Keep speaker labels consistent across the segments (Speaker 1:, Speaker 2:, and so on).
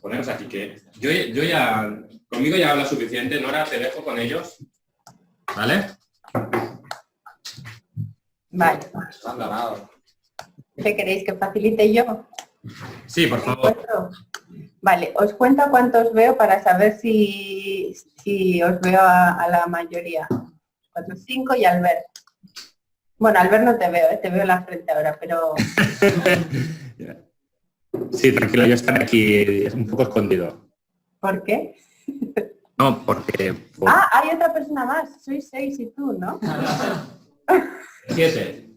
Speaker 1: poneros aquí, que yo ya, conmigo ya habla suficiente, Nora, te dejo con ellos, ¿vale?
Speaker 2: Vale.
Speaker 1: Han ganado.
Speaker 2: ¿Qué queréis que facilite yo?
Speaker 1: Sí, por favor.
Speaker 2: Vale, os cuento cuántos veo para saber si os veo a la mayoría. 4, 5 y Albert. Bueno, Albert no te veo en la frente ahora, pero...
Speaker 1: Sí, tranquilo, yo estaré aquí un poco escondido.
Speaker 2: ¿Por qué?
Speaker 1: No, porque...
Speaker 2: Ah, hay otra persona más. Sois 6 y tú, ¿no?
Speaker 1: 7.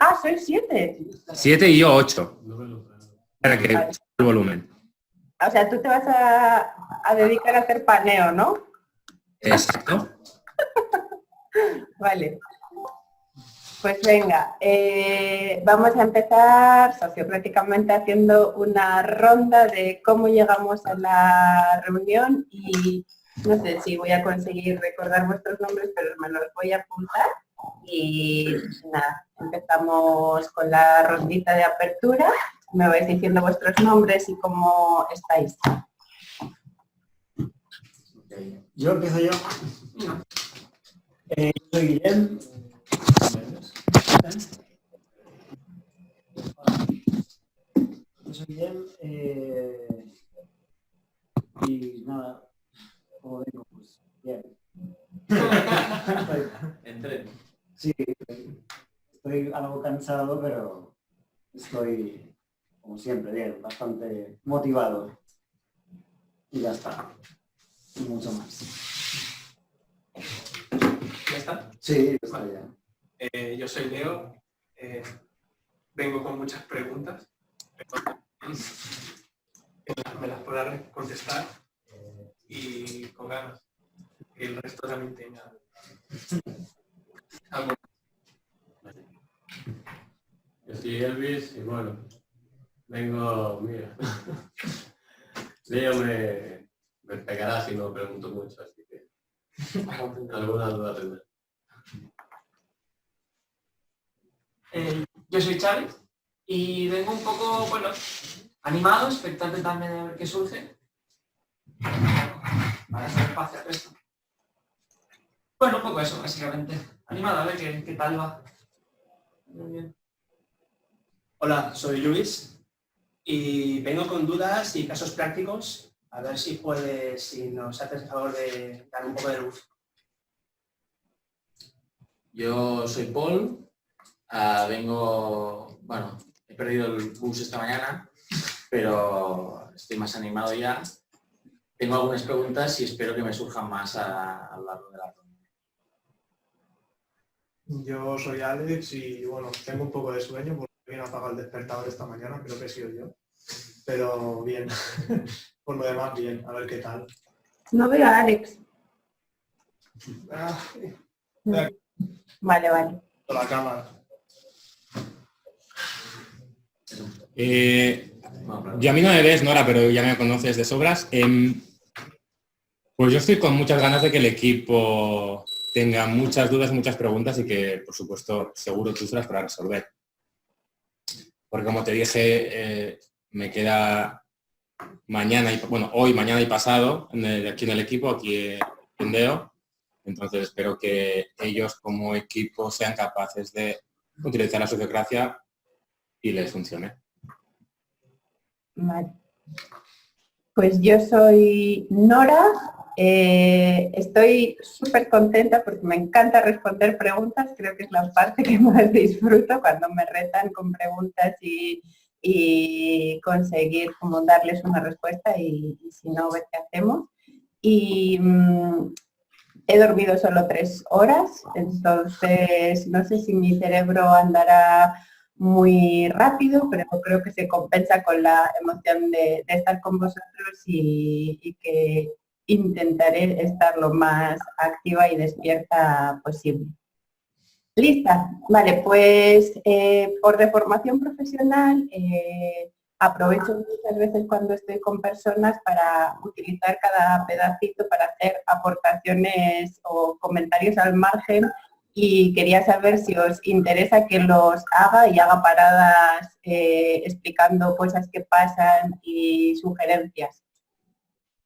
Speaker 2: Ah, sois 7.
Speaker 1: 7 y yo 8. Para que
Speaker 2: Vale.
Speaker 1: el volumen.
Speaker 2: O sea, tú te vas a dedicar a hacer paneo, ¿no?
Speaker 1: Exacto.
Speaker 2: Vale. Pues venga, vamos a empezar sociocráticamente haciendo una ronda de cómo llegamos a la reunión y no sé si voy a conseguir recordar vuestros nombres, pero me los voy a apuntar. Y nada, empezamos con la rondita de apertura. Me vais diciendo vuestros nombres y cómo estáis.
Speaker 3: Okay. Yo empiezo yo. Soy Guillem. Yo soy Guillem. Y nada, como digo, pues bien.
Speaker 1: Entre.
Speaker 3: Sí, estoy algo cansado, pero estoy, como siempre, bien, bastante motivado. Y ya está. Y mucho más.
Speaker 4: ¿Ya está?
Speaker 3: Sí, está bien.
Speaker 4: Yo soy Leo. Vengo con muchas preguntas. Me las podrás contestar y con ganas. Que el resto también tenga algo.
Speaker 5: Yo soy Elvis y bueno, vengo, mira, Leo me pegará si no pregunto mucho, así que alguna duda tendré.
Speaker 6: Yo soy Xavi y vengo un poco, bueno, animado, expectante también de ver qué surge. Para hacer espacio al resto. Bueno, un poco eso, básicamente. Animado, a ver qué tal va. Muy bien.
Speaker 7: Hola, soy Luis y vengo con dudas y casos prácticos a ver si nos haces el favor de dar un poco de luz.
Speaker 8: Yo soy Paul, bueno, he perdido el bus esta mañana, pero estoy más animado ya. Tengo algunas preguntas y espero que me surjan más a lo largo de la ronda.
Speaker 4: Yo soy Alex y bueno, tengo un poco de sueño porque me he apagado el despertador esta mañana, creo que he sido yo. Pero bien, por lo demás bien, a ver qué tal.
Speaker 2: No veo a Alex. Vale.
Speaker 4: La cámara.
Speaker 1: Yo a mí no me ves, Nora, pero ya me conoces de sobras. Pues yo estoy con muchas ganas de que el equipo tenga muchas dudas, muchas preguntas y que, por supuesto, seguro tú se las podrás resolver. Porque como te dije, me queda hoy, mañana y pasado aquí en el equipo, aquí en Deo. Entonces espero que ellos como equipo sean capaces de utilizar la sociocracia y les funcione.
Speaker 2: Vale. Pues yo soy Nora. Estoy súper contenta porque me encanta responder preguntas. Creo que es la parte que más disfruto cuando me retan con preguntas y conseguir como darles una respuesta y si no, ver qué hacemos. Y he dormido solo 3 horas, entonces no sé si mi cerebro andará muy rápido, pero creo que se compensa con la emoción de estar con vosotros y que intentaré estar lo más activa y despierta posible. ¿Lista? Vale, pues por deformación profesional aprovecho muchas veces cuando estoy con personas para utilizar cada pedacito para hacer aportaciones o comentarios al margen y quería saber si os interesa que los haga y haga paradas explicando cosas que pasan y sugerencias.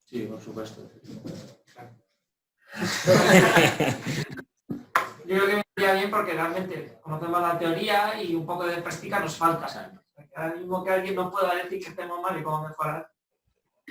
Speaker 8: Sí, por supuesto.
Speaker 6: Yo creo que me iría bien porque realmente conocemos la teoría y un poco de práctica nos falta. Ahora mismo que alguien nos pueda decir que estemos mal y cómo mejorar.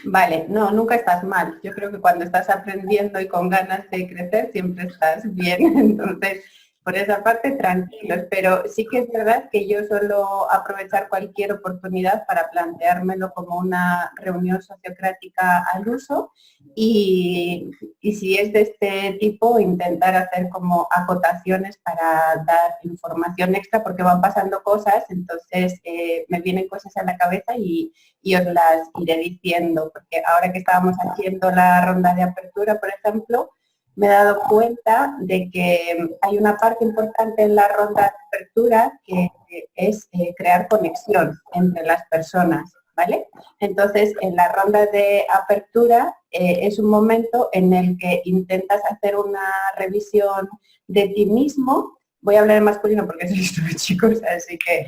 Speaker 2: Vale, no, nunca estás mal. Yo creo que cuando estás aprendiendo y con ganas de crecer siempre estás bien. Entonces, por esa parte, tranquilos. Pero sí que es verdad que yo suelo aprovechar cualquier oportunidad para planteármelo como una reunión sociocrática al uso y si es de este tipo, intentar hacer como acotaciones para dar información extra porque van pasando cosas, entonces me vienen cosas a la cabeza y os las iré diciendo, porque ahora que estábamos haciendo la ronda de apertura, por ejemplo, me he dado cuenta de que hay una parte importante en la ronda de apertura que es crear conexión entre las personas, ¿vale? Entonces, en la ronda de apertura es un momento en el que intentas hacer una revisión de ti mismo. Voy a hablar en masculino porque sois todos chicos, así que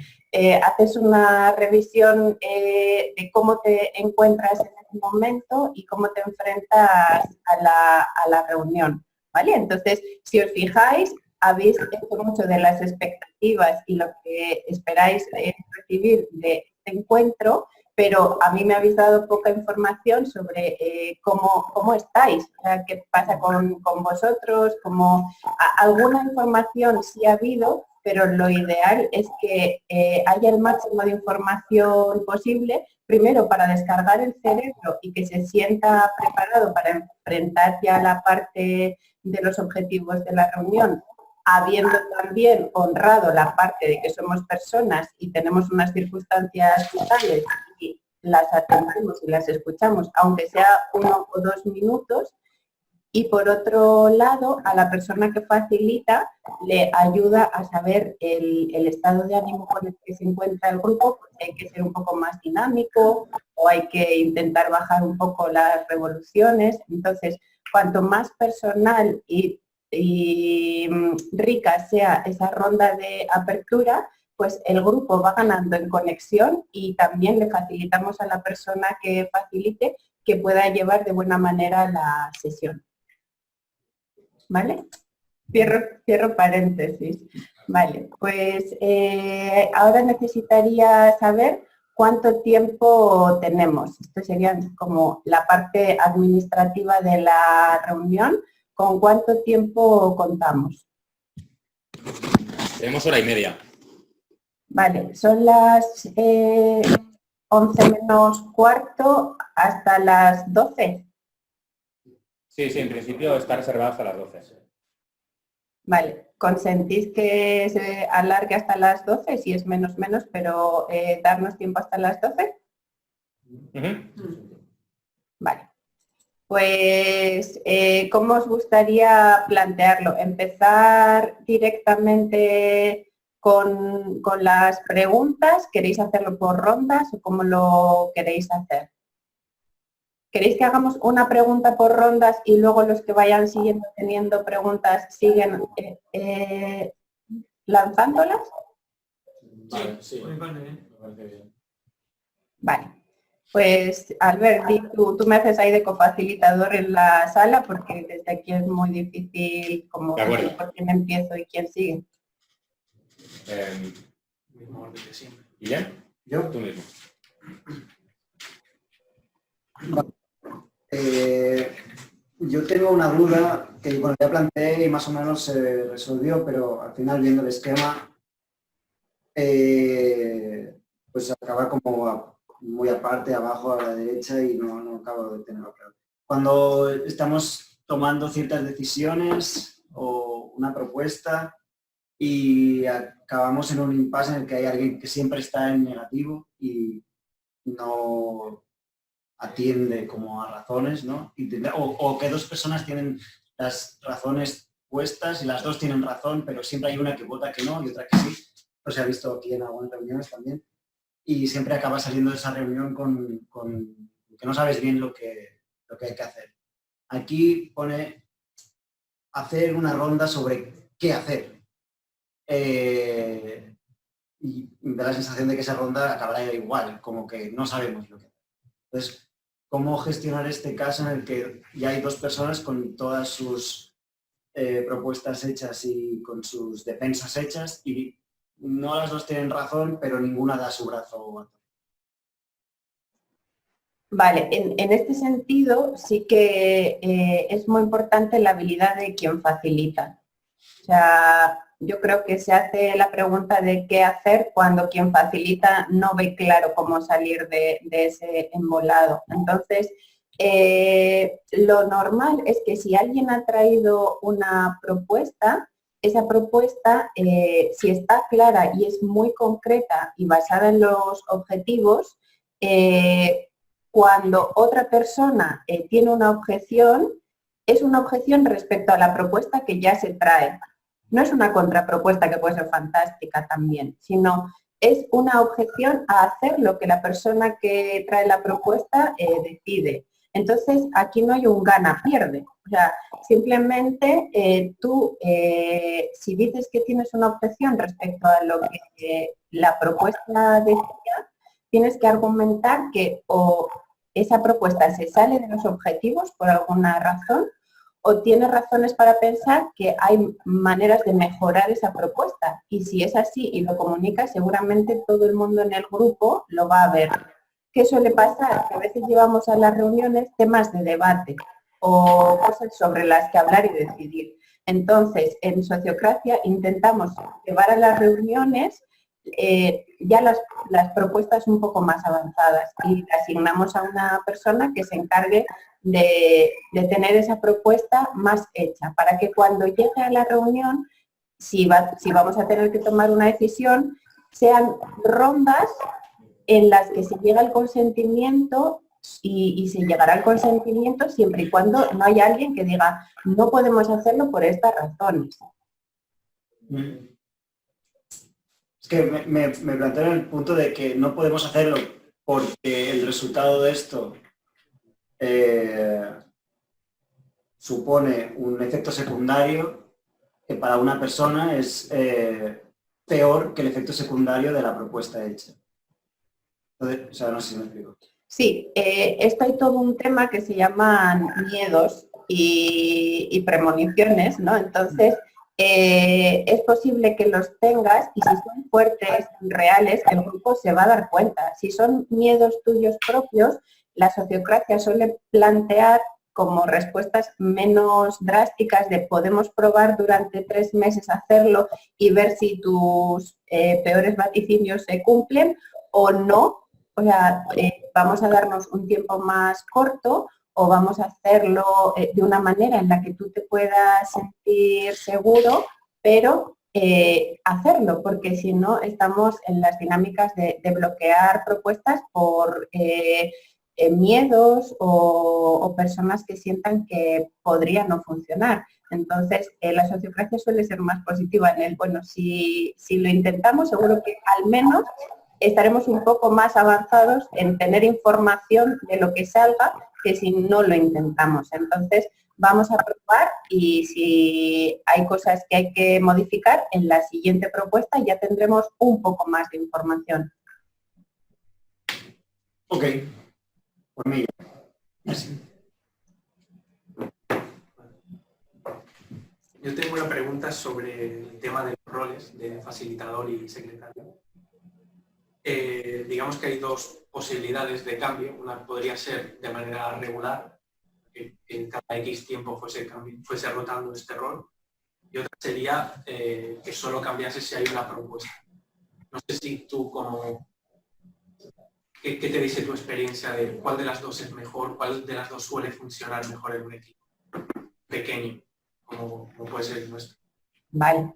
Speaker 2: haces una revisión de cómo te encuentras en ese momento y cómo te enfrentas a la reunión, ¿vale? Entonces, si os fijáis, habéis hecho mucho de las expectativas y lo que esperáis recibir de este encuentro, pero a mí me habéis dado poca información sobre cómo estáis, o sea, qué pasa con vosotros, alguna información sí ha habido, pero lo ideal es que haya el máximo de información posible, primero para descargar el cerebro y que se sienta preparado para enfrentar ya la parte de los objetivos de la reunión, habiendo también honrado la parte de que somos personas y tenemos unas circunstancias vitales y las atendemos y las escuchamos, aunque sea 1 o 2 minutos, y por otro lado, a la persona que facilita le ayuda a saber el estado de ánimo con el que se encuentra el grupo, porque hay que ser un poco más dinámico o hay que intentar bajar un poco las revoluciones. Entonces, cuanto más personal y rica sea esa ronda de apertura, pues el grupo va ganando en conexión y también le facilitamos a la persona que facilite que pueda llevar de buena manera la sesión. ¿Vale? Cierro paréntesis. Vale, pues ahora necesitaría saber cuánto tiempo tenemos. Esto sería como la parte administrativa de la reunión. ¿Con cuánto tiempo contamos?
Speaker 1: Tenemos 1h30.
Speaker 2: Vale, son las 11 menos cuarto hasta las 12.
Speaker 1: Sí, en principio está reservado hasta las 12.
Speaker 2: Vale, ¿consentís que se alargue hasta las 12? Si es menos, pero darnos tiempo hasta las 12. Vale. Pues, ¿cómo os gustaría plantearlo? ¿Empezar directamente con las preguntas? ¿Queréis hacerlo por rondas o cómo lo queréis hacer? ¿Queréis que hagamos una pregunta por rondas y luego los que vayan siguiendo teniendo preguntas siguen lanzándolas?
Speaker 8: Vale, sí.
Speaker 6: Muy bien.
Speaker 8: Me parece bien.
Speaker 2: Vale. Pues, Albert, tú me haces ahí de cofacilitador en la sala porque desde aquí es muy difícil como por quién empiezo y quién sigue.
Speaker 3: Mismo orden que siempre.
Speaker 1: ¿Guillem?
Speaker 3: Yo.
Speaker 1: Tú mismo.
Speaker 3: Yo tengo una duda que bueno, ya planteé y más o menos se resolvió, pero al final viendo el esquema, pues acaba como muy aparte, abajo a la derecha y no acabo de tenerlo claro. Cuando estamos tomando ciertas decisiones o una propuesta y acabamos en un impasse en el que hay alguien que siempre está en negativo y no atiende como a razones, ¿no? O que dos personas tienen las razones puestas y las dos tienen razón, pero siempre hay una que vota que no y otra que sí. Lo se ha visto aquí en algunas reuniones también. Y siempre acaba saliendo de esa reunión con que no sabes bien lo que hay que hacer. Aquí pone hacer una ronda sobre qué hacer. Y me da la sensación de que esa ronda acabará igual, como que no sabemos lo que hacer. Entonces, cómo gestionar este caso en el que ya hay dos personas con todas sus propuestas hechas y con sus defensas hechas y no las dos tienen razón, pero ninguna da su brazo.
Speaker 2: Vale, en este sentido sí que es muy importante la habilidad de quien facilita. O sea, yo creo que se hace la pregunta de qué hacer cuando quien facilita no ve claro cómo salir de ese embolado. Entonces, lo normal es que si alguien ha traído una propuesta, esa propuesta, si está clara y es muy concreta y basada en los objetivos, cuando otra persona tiene una objeción, es una objeción respecto a la propuesta que ya se trae. No es una contrapropuesta que puede ser fantástica también, sino es una objeción a hacer lo que la persona que trae la propuesta decide. Entonces, aquí no hay un gana-pierde. O sea, simplemente tú, si dices que tienes una objeción respecto a lo que la propuesta decía, tienes que argumentar que o esa propuesta se sale de los objetivos por alguna razón, o tiene razones para pensar que hay maneras de mejorar esa propuesta. Y si es así y lo comunica, seguramente todo el mundo en el grupo lo va a ver. ¿Qué suele pasar? Que a veces llevamos a las reuniones temas de debate o cosas sobre las que hablar y decidir. Entonces, en Sociocracia intentamos llevar a las reuniones ya las propuestas un poco más avanzadas y asignamos a una persona que se encargue de tener esa propuesta más hecha, para que cuando llegue a la reunión, si vamos a tener que tomar una decisión, sean rondas en las que se llega al consentimiento y se llegará al consentimiento siempre y cuando no haya alguien que diga no podemos hacerlo por estas razones.
Speaker 3: Es que me plantearon el punto de que no podemos hacerlo porque el resultado de esto supone un efecto secundario que para una persona es peor que el efecto secundario de la propuesta hecha. Entonces, o sea, no sé si me explico.
Speaker 2: Sí, esto hay todo un tema que se llaman miedos y premoniciones, ¿no? Entonces, es posible que los tengas y si son fuertes, reales, el grupo se va a dar cuenta. Si son miedos tuyos propios, la sociocracia suele plantear como respuestas menos drásticas de podemos probar durante 3 meses hacerlo y ver si tus peores vaticinios se cumplen o no. O sea, vamos a darnos un tiempo más corto o vamos a hacerlo de una manera en la que tú te puedas sentir seguro, pero hacerlo, porque si no estamos en las dinámicas de bloquear propuestas por miedos o personas que sientan que podría no funcionar. Entonces, la sociocracia suele ser más positiva en el, bueno, si lo intentamos, seguro que al menos estaremos un poco más avanzados en tener información de lo que salga que si no lo intentamos. Entonces, vamos a probar y si hay cosas que hay que modificar, en la siguiente propuesta ya tendremos un poco más de información.
Speaker 3: Ok, por mí. Así.
Speaker 7: Yo tengo una pregunta sobre el tema de los roles de facilitador y secretario. Digamos que hay dos posibilidades de cambio. Una podría ser de manera regular, que en cada X tiempo fuese rotando este rol. Y otra sería que solo cambiase si hay una propuesta. No sé si tú ¿qué te dice tu experiencia de cuál de las dos es mejor, cuál de las dos suele funcionar mejor en un equipo pequeño, como puede ser el nuestro?
Speaker 2: Vale.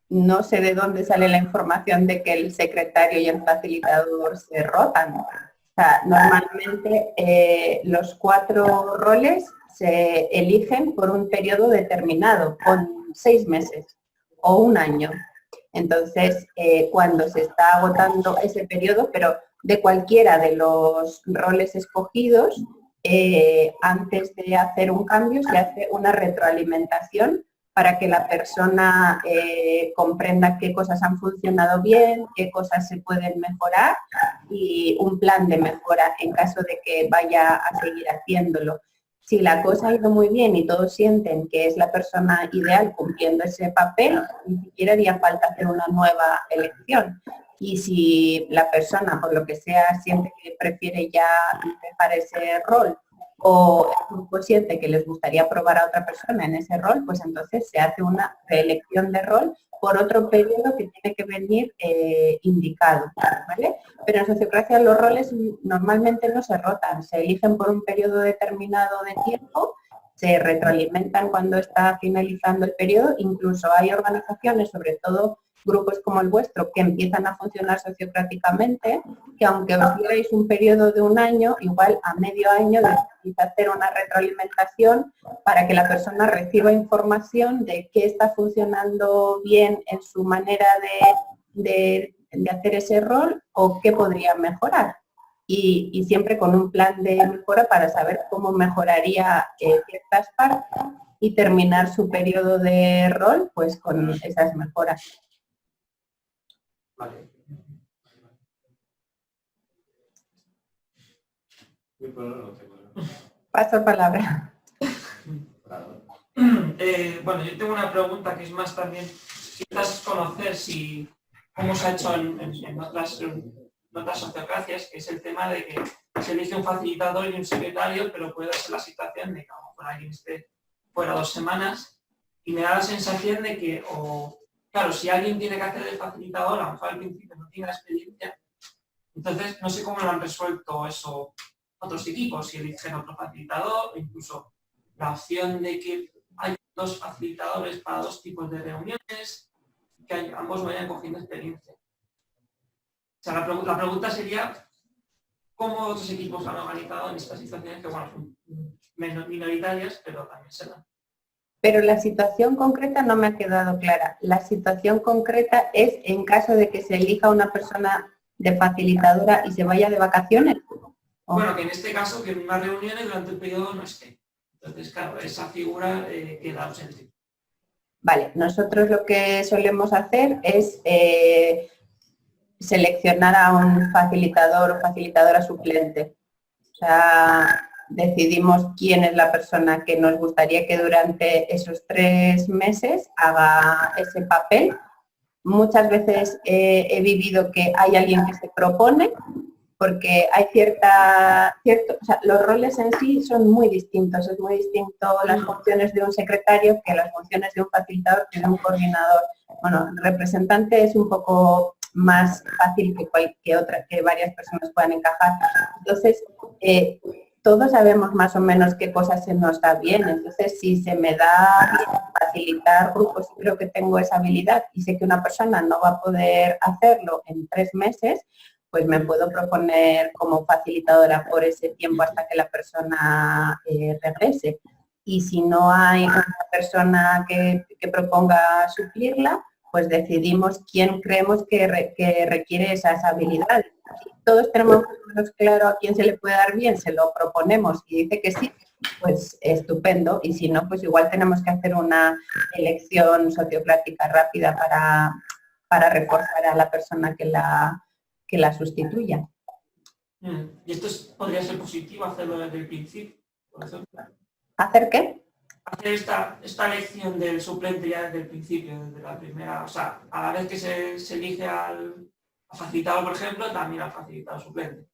Speaker 2: No sé de dónde sale la información de que el secretario y el facilitador se rotan. O sea, normalmente los 4 roles se eligen por un periodo determinado, con 6 meses o 1 año. Entonces, cuando se está agotando ese periodo, pero de cualquiera de los roles escogidos, antes de hacer un cambio se hace una retroalimentación para que la persona comprenda qué cosas han funcionado bien, qué cosas se pueden mejorar y un plan de mejora en caso de que vaya a seguir haciéndolo. Si la cosa ha ido muy bien y todos sienten que es la persona ideal cumpliendo ese papel, ni siquiera haría falta hacer una nueva elección. Y si la persona, por lo que sea, siente que prefiere ya dejar ese rol o el grupo siente que les gustaría probar a otra persona en ese rol, pues entonces se hace una reelección de rol por otro periodo que tiene que venir indicado, ¿vale? Pero en Sociocracia los roles normalmente no se rotan, se eligen por un periodo determinado de tiempo, se retroalimentan cuando está finalizando el periodo, incluso hay organizaciones, sobre todo grupos como el vuestro, que empiezan a funcionar sociocráticamente, que aunque os dierais un periodo de un año, igual a medio año decidís hacer una retroalimentación para que la persona reciba información de qué está funcionando bien en su manera de hacer ese rol o qué podría mejorar. Y siempre con un plan de mejora para saber cómo mejoraría ciertas partes y terminar su periodo de rol pues con esas mejoras.
Speaker 7: Vale.
Speaker 2: Paso palabra.
Speaker 6: Bueno, yo tengo una pregunta que es más también, quizás conocer cómo se ha hecho en otras sociocracias, que es el tema de que se elige un facilitador y un secretario, pero puede ser la situación de que a lo mejor alguien esté fuera 2 semanas y me da la sensación de que, claro, si alguien tiene que hacer de facilitador, a lo mejor al principio no tiene la experiencia, entonces no sé cómo lo han resuelto eso otros equipos, si eligen otro facilitador, o incluso la opción de que hay 2 facilitadores para 2 tipos de reuniones, que ambos vayan cogiendo experiencia. O sea, la pregunta sería, ¿cómo otros equipos han organizado en estas situaciones que, bueno, son menos minoritarias, pero también se dan?
Speaker 2: Pero la situación concreta no me ha quedado clara. La situación concreta es en caso de que se elija una persona de facilitadora y se vaya de vacaciones.
Speaker 6: Bueno, que en este caso que en unas reuniones durante el periodo no esté. Entonces, claro, esa figura queda ausente.
Speaker 2: Vale, nosotros lo que solemos hacer es seleccionar a un facilitador o facilitadora suplente. O sea, decidimos quién es la persona que nos gustaría que durante esos 3 meses haga ese papel. Muchas veces he vivido que hay alguien que se propone, porque hay o sea, los roles en sí son muy distintos. Es muy distinto las funciones de un secretario que las funciones de un facilitador que de un coordinador. Bueno, el representante es un poco más fácil que varias personas puedan encajar. Entonces, todos sabemos más o menos qué cosas se nos da bien. Entonces, si se me da bien facilitar grupos, creo que tengo esa habilidad y sé que una persona no va a poder hacerlo en 3 meses, pues me puedo proponer como facilitadora por ese tiempo hasta que la persona regrese. Y si no hay una persona que proponga suplirla, pues decidimos quién creemos que requiere esas habilidades. Si todos tenemos más o menos claro a quién se le puede dar bien, se lo proponemos y dice que sí, pues estupendo. Y si no, pues igual tenemos que hacer una elección sociocrática rápida para reforzar a la persona que la sustituya.
Speaker 6: Y esto podría ser positivo hacerlo desde el principio, por ejemplo.
Speaker 2: ¿Hacer qué?
Speaker 6: Hacer esta elección del suplente ya desde el principio, desde la primera, o sea, a la vez que se elige al facilitador, por ejemplo, también al facilitador suplente.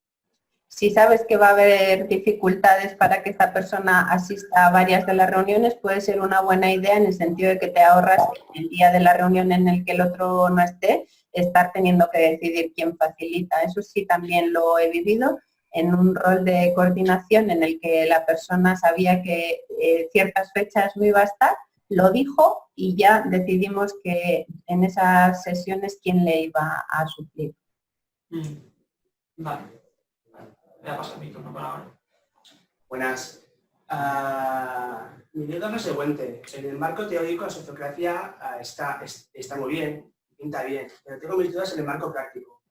Speaker 2: Si sabes que va a haber dificultades para que esta persona asista a varias de las reuniones, puede ser una buena idea en el sentido de que te ahorras el día de la reunión en el que el otro no esté, estar teniendo que decidir quién facilita. Eso sí también lo he vivido en un rol de coordinación en el que la persona sabía que ciertas fechas no iba a estar, lo dijo y ya decidimos que en esas sesiones quién le iba a suplir.
Speaker 6: Vale. Me ha pasado mi turno por ahora.
Speaker 9: Buenas. Mi duda es la siguiente. En el marco teórico la sociocracia está muy bien, pinta bien, pero tengo mis dudas en el marco práctico.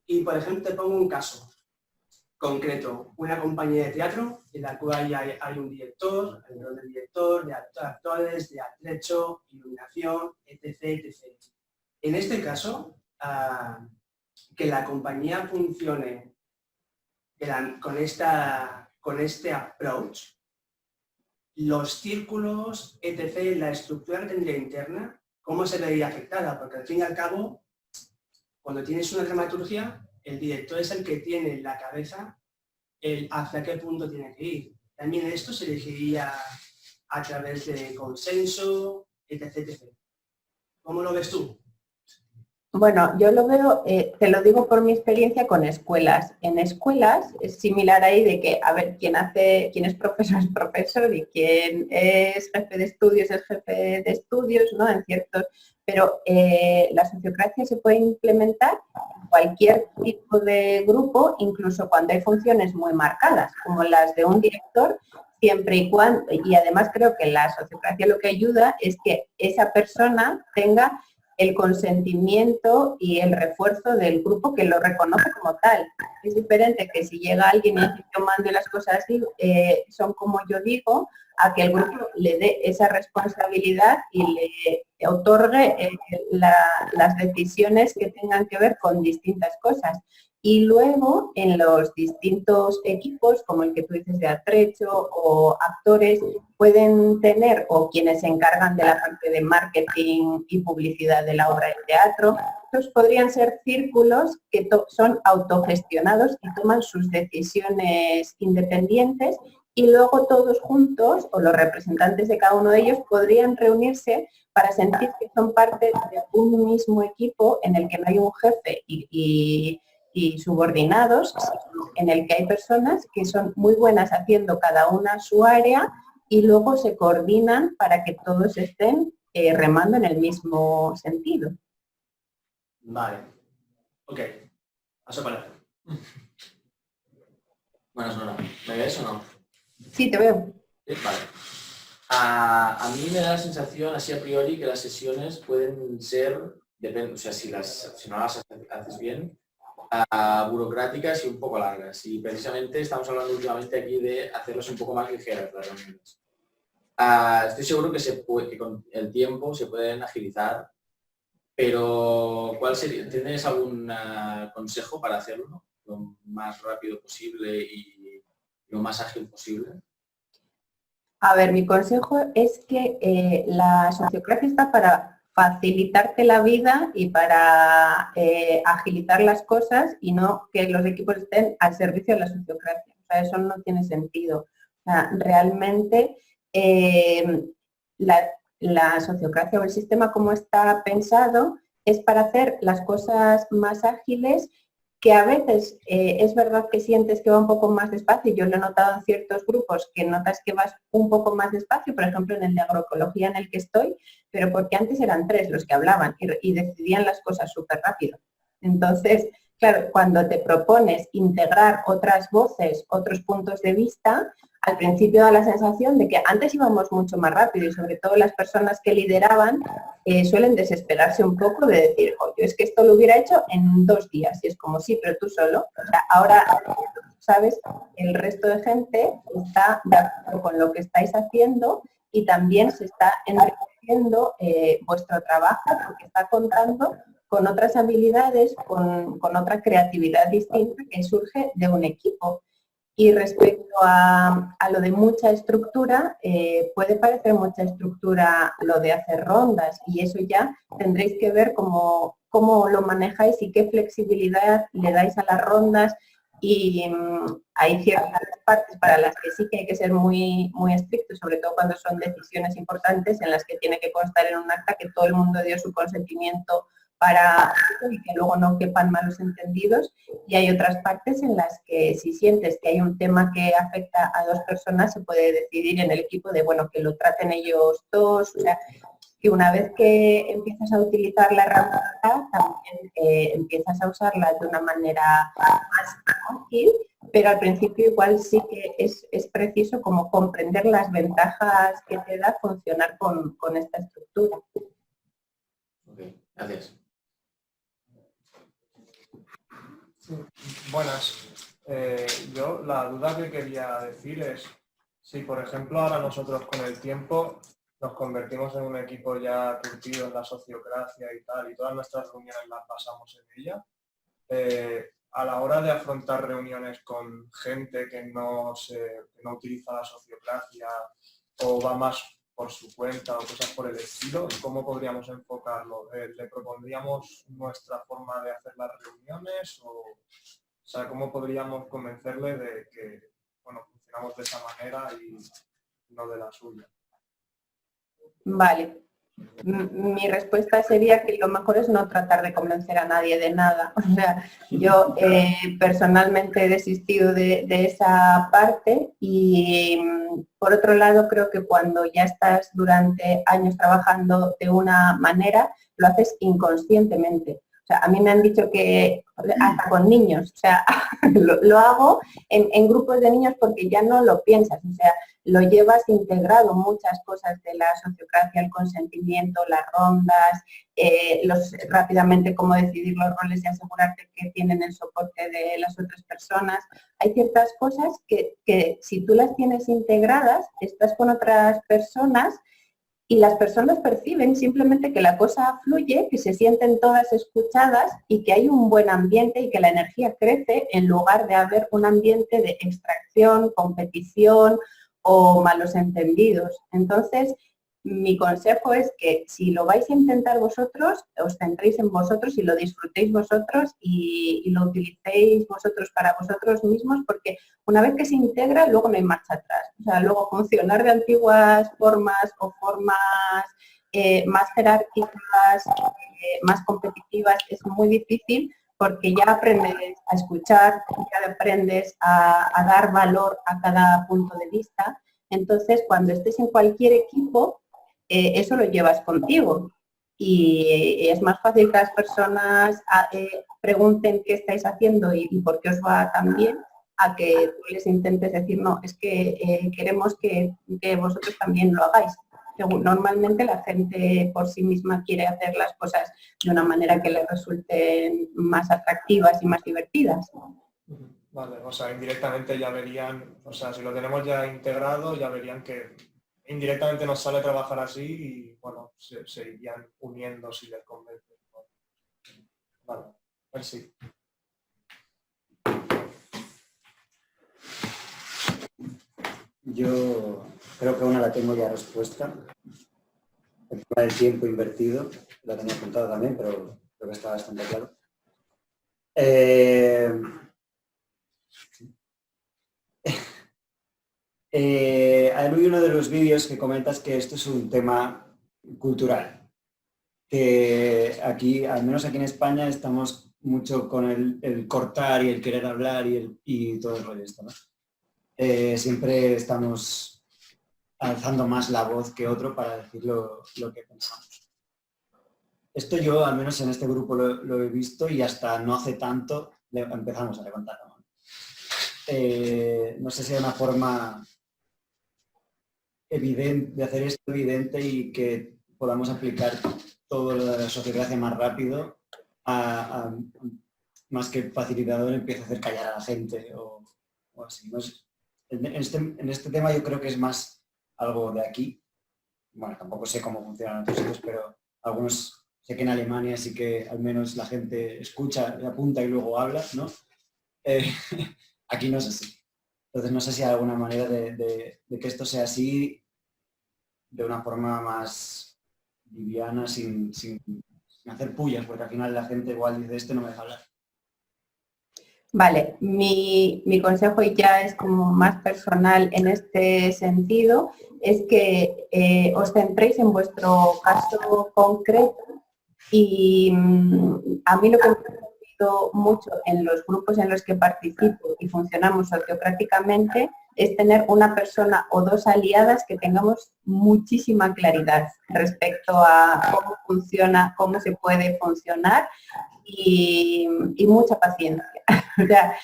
Speaker 9: Y, por ejemplo, te pongo un caso. concreto, una compañía de teatro en la cual hay un director, el rol del director, de actores, de atrecho, iluminación, etc. En este caso, que la compañía funcione con este approach, los círculos, etc., la estructura que tendría interna, ¿cómo se vería afectada? Porque al fin y al cabo, cuando tienes una dramaturgia, el director es el que tiene en la cabeza el hacia qué punto tiene que ir. También esto se elegiría a través de consenso, etc. ¿Cómo lo ves tú?
Speaker 2: Bueno, yo lo veo, te lo digo por mi experiencia con escuelas. En escuelas es similar ahí de que, a ver, quién es profesor y quién es jefe de estudios es jefe de estudios, ¿no? En ciertos, pero la sociocracia se puede implementar en cualquier tipo de grupo, incluso cuando hay funciones muy marcadas, como las de un director, siempre y cuando, y además creo que la sociocracia lo que ayuda es que esa persona tenga el consentimiento y el refuerzo del grupo que lo reconoce como tal. Es diferente que si llega alguien y dice yo mando las cosas así, son como yo digo, a que el grupo le dé esa responsabilidad y le otorgue las decisiones que tengan que ver con distintas cosas. Y luego en los distintos equipos, como el que tú dices de atrecho o actores, pueden tener, o quienes se encargan de la parte de marketing y publicidad de la obra de teatro, estos podrían ser círculos que son autogestionados y toman sus decisiones independientes y luego todos juntos, o los representantes de cada uno de ellos, podrían reunirse para sentir que son parte de un mismo equipo en el que no hay un jefe y subordinados, en el que hay personas que son muy buenas haciendo cada una su área y luego se coordinan para que todos estén remando en el mismo sentido.
Speaker 9: Vale. Ok. Paso para adelante.
Speaker 8: Bueno, Nora, ¿me ves o no?
Speaker 2: Sí, te veo.
Speaker 8: Vale. A mí me da la sensación, así a priori, que las sesiones pueden ser, depende, o sea, si no las haces bien, burocráticas y un poco largas. Y precisamente estamos hablando últimamente aquí de hacerlas un poco más ligeras las reuniones. Estoy seguro que con el tiempo se pueden agilizar, pero ¿cuál sería? ¿Tienes algún consejo para hacerlo lo más rápido posible y lo más ágil posible?
Speaker 2: A ver, mi consejo es que la sociocracia está para facilitarte la vida y para agilizar las cosas y no que los equipos estén al servicio de la sociocracia. O sea, eso no tiene sentido. O sea, realmente la sociocracia o el sistema como está pensado es para hacer las cosas más ágiles, que a veces es verdad que sientes que va un poco más despacio. Yo lo he notado en ciertos grupos que notas que vas un poco más despacio, por ejemplo en el de agroecología en el que estoy, pero porque antes eran 3 los que hablaban y decidían las cosas súper rápido. Entonces, claro, cuando te propones integrar otras voces, otros puntos de vista, al principio da la sensación de que antes íbamos mucho más rápido y sobre todo las personas que lideraban suelen desesperarse un poco de decir, oye, es que esto lo hubiera hecho en 2 días. Y es como, sí, pero tú solo. O sea, ahora, ¿sabes? El resto de gente está de acuerdo con lo que estáis haciendo y también se está enriqueciendo vuestro trabajo porque está contando con otras habilidades, con otra creatividad distinta que surge de un equipo. Y respecto a lo de mucha estructura, puede parecer mucha estructura lo de hacer rondas y eso ya tendréis que ver cómo lo manejáis y qué flexibilidad le dais a las rondas y hay ciertas partes para las que sí que hay que ser muy, muy estrictos, sobre todo cuando son decisiones importantes en las que tiene que constar en un acta que todo el mundo dio su consentimiento para y que luego no quepan malos entendidos, y hay otras partes en las que si sientes que hay un tema que afecta a 2 personas se puede decidir en el equipo de bueno que lo traten ellos 2, o sea que una vez que empiezas a utilizar la herramienta también empiezas a usarla de una manera más ágil, pero al principio igual sí que es preciso como comprender las ventajas que te da funcionar con esta estructura.
Speaker 8: Ok, gracias.
Speaker 4: Buenas. Yo la duda que quería decir es, si por ejemplo ahora nosotros con el tiempo nos convertimos en un equipo ya curtido en la sociocracia y tal, y todas nuestras reuniones las pasamos en ella, a la hora de afrontar reuniones con gente que no utiliza la sociocracia o va más por su cuenta o cosas por el estilo, ¿cómo podríamos enfocarlo? ¿Le propondríamos nuestra forma de hacer las reuniones? O sea, ¿cómo podríamos convencerle de que, bueno, funcionamos de esa manera y no de la suya?
Speaker 2: Vale. Mi respuesta sería que lo mejor es no tratar de convencer a nadie de nada. O sea, yo personalmente he desistido de esa parte y por otro lado creo que cuando ya estás durante años trabajando de una manera, lo haces inconscientemente. O sea, a mí me han dicho que hasta con niños, o sea, lo hago en grupos de niños porque ya no lo piensas, o sea, lo llevas integrado muchas cosas de la sociocracia, el consentimiento, las rondas, rápidamente cómo decidir los roles y asegurarte que tienen el soporte de las otras personas. Hay ciertas cosas que si tú las tienes integradas, estás con otras personas y las personas perciben simplemente que la cosa fluye, que se sienten todas escuchadas y que hay un buen ambiente y que la energía crece en lugar de haber un ambiente de extracción, competición o malos entendidos. Entonces, mi consejo es que si lo vais a intentar vosotros, os centréis en vosotros y lo disfrutéis vosotros y lo utilicéis vosotros para vosotros mismos, porque una vez que se integra, luego no hay marcha atrás. O sea, luego funcionar de antiguas formas o formas más jerárquicas, más competitivas, es muy difícil porque ya aprendes a escuchar, ya aprendes a dar valor a cada punto de vista. Entonces, cuando estés en cualquier equipo, eso lo llevas contigo y es más fácil que las personas pregunten qué estáis haciendo y por qué os va tan bien, a que tú les intentes decir, no, es que queremos que vosotros también lo hagáis. Normalmente la gente por sí misma quiere hacer las cosas de una manera que les resulten más atractivas y más divertidas.
Speaker 4: Vale, o sea, indirectamente ya verían, o sea, si lo tenemos ya integrado, ya verían que indirectamente nos sale trabajar así y, bueno, se irían uniendo si les convence. Vale, a ver si.
Speaker 3: Yo creo que una la tengo ya respuesta. El tema del tiempo invertido, la tenía apuntado también, pero creo que está bastante claro. Hay uno de los vídeos que comentas que esto es un tema cultural, que aquí, al menos aquí en España, estamos mucho con el cortar y el querer hablar y todo el rollo esto, ¿no? Siempre estamos alzando más la voz que otro para decir lo que pensamos. Esto yo, al menos en este grupo, lo he visto y hasta no hace tanto empezamos a levantar la mano. No sé si hay una forma evidente de hacer esto evidente y que podamos aplicar todo lo de la sociocracia más rápido, más que facilitador empieza a hacer callar a la gente o así. No sé. En este tema yo creo que es más algo de aquí. Bueno, tampoco sé cómo funcionan en otros sitios, pero algunos, sé que en Alemania sí que al menos la gente escucha, apunta y luego habla, ¿no? Aquí no es así. Entonces no sé si hay alguna manera de que esto sea así de una forma más liviana, sin hacer pullas, porque al final la gente igual dice, este no me deja hablar.
Speaker 2: Vale, mi consejo ya es como más personal en este sentido, es que os centréis en vuestro caso concreto y a mí lo que me ha servido mucho en los grupos en los que participo y funcionamos sociocráticamente es tener una persona o dos aliadas que tengamos muchísima claridad respecto a cómo funciona, cómo se puede funcionar y mucha paciencia. O sea,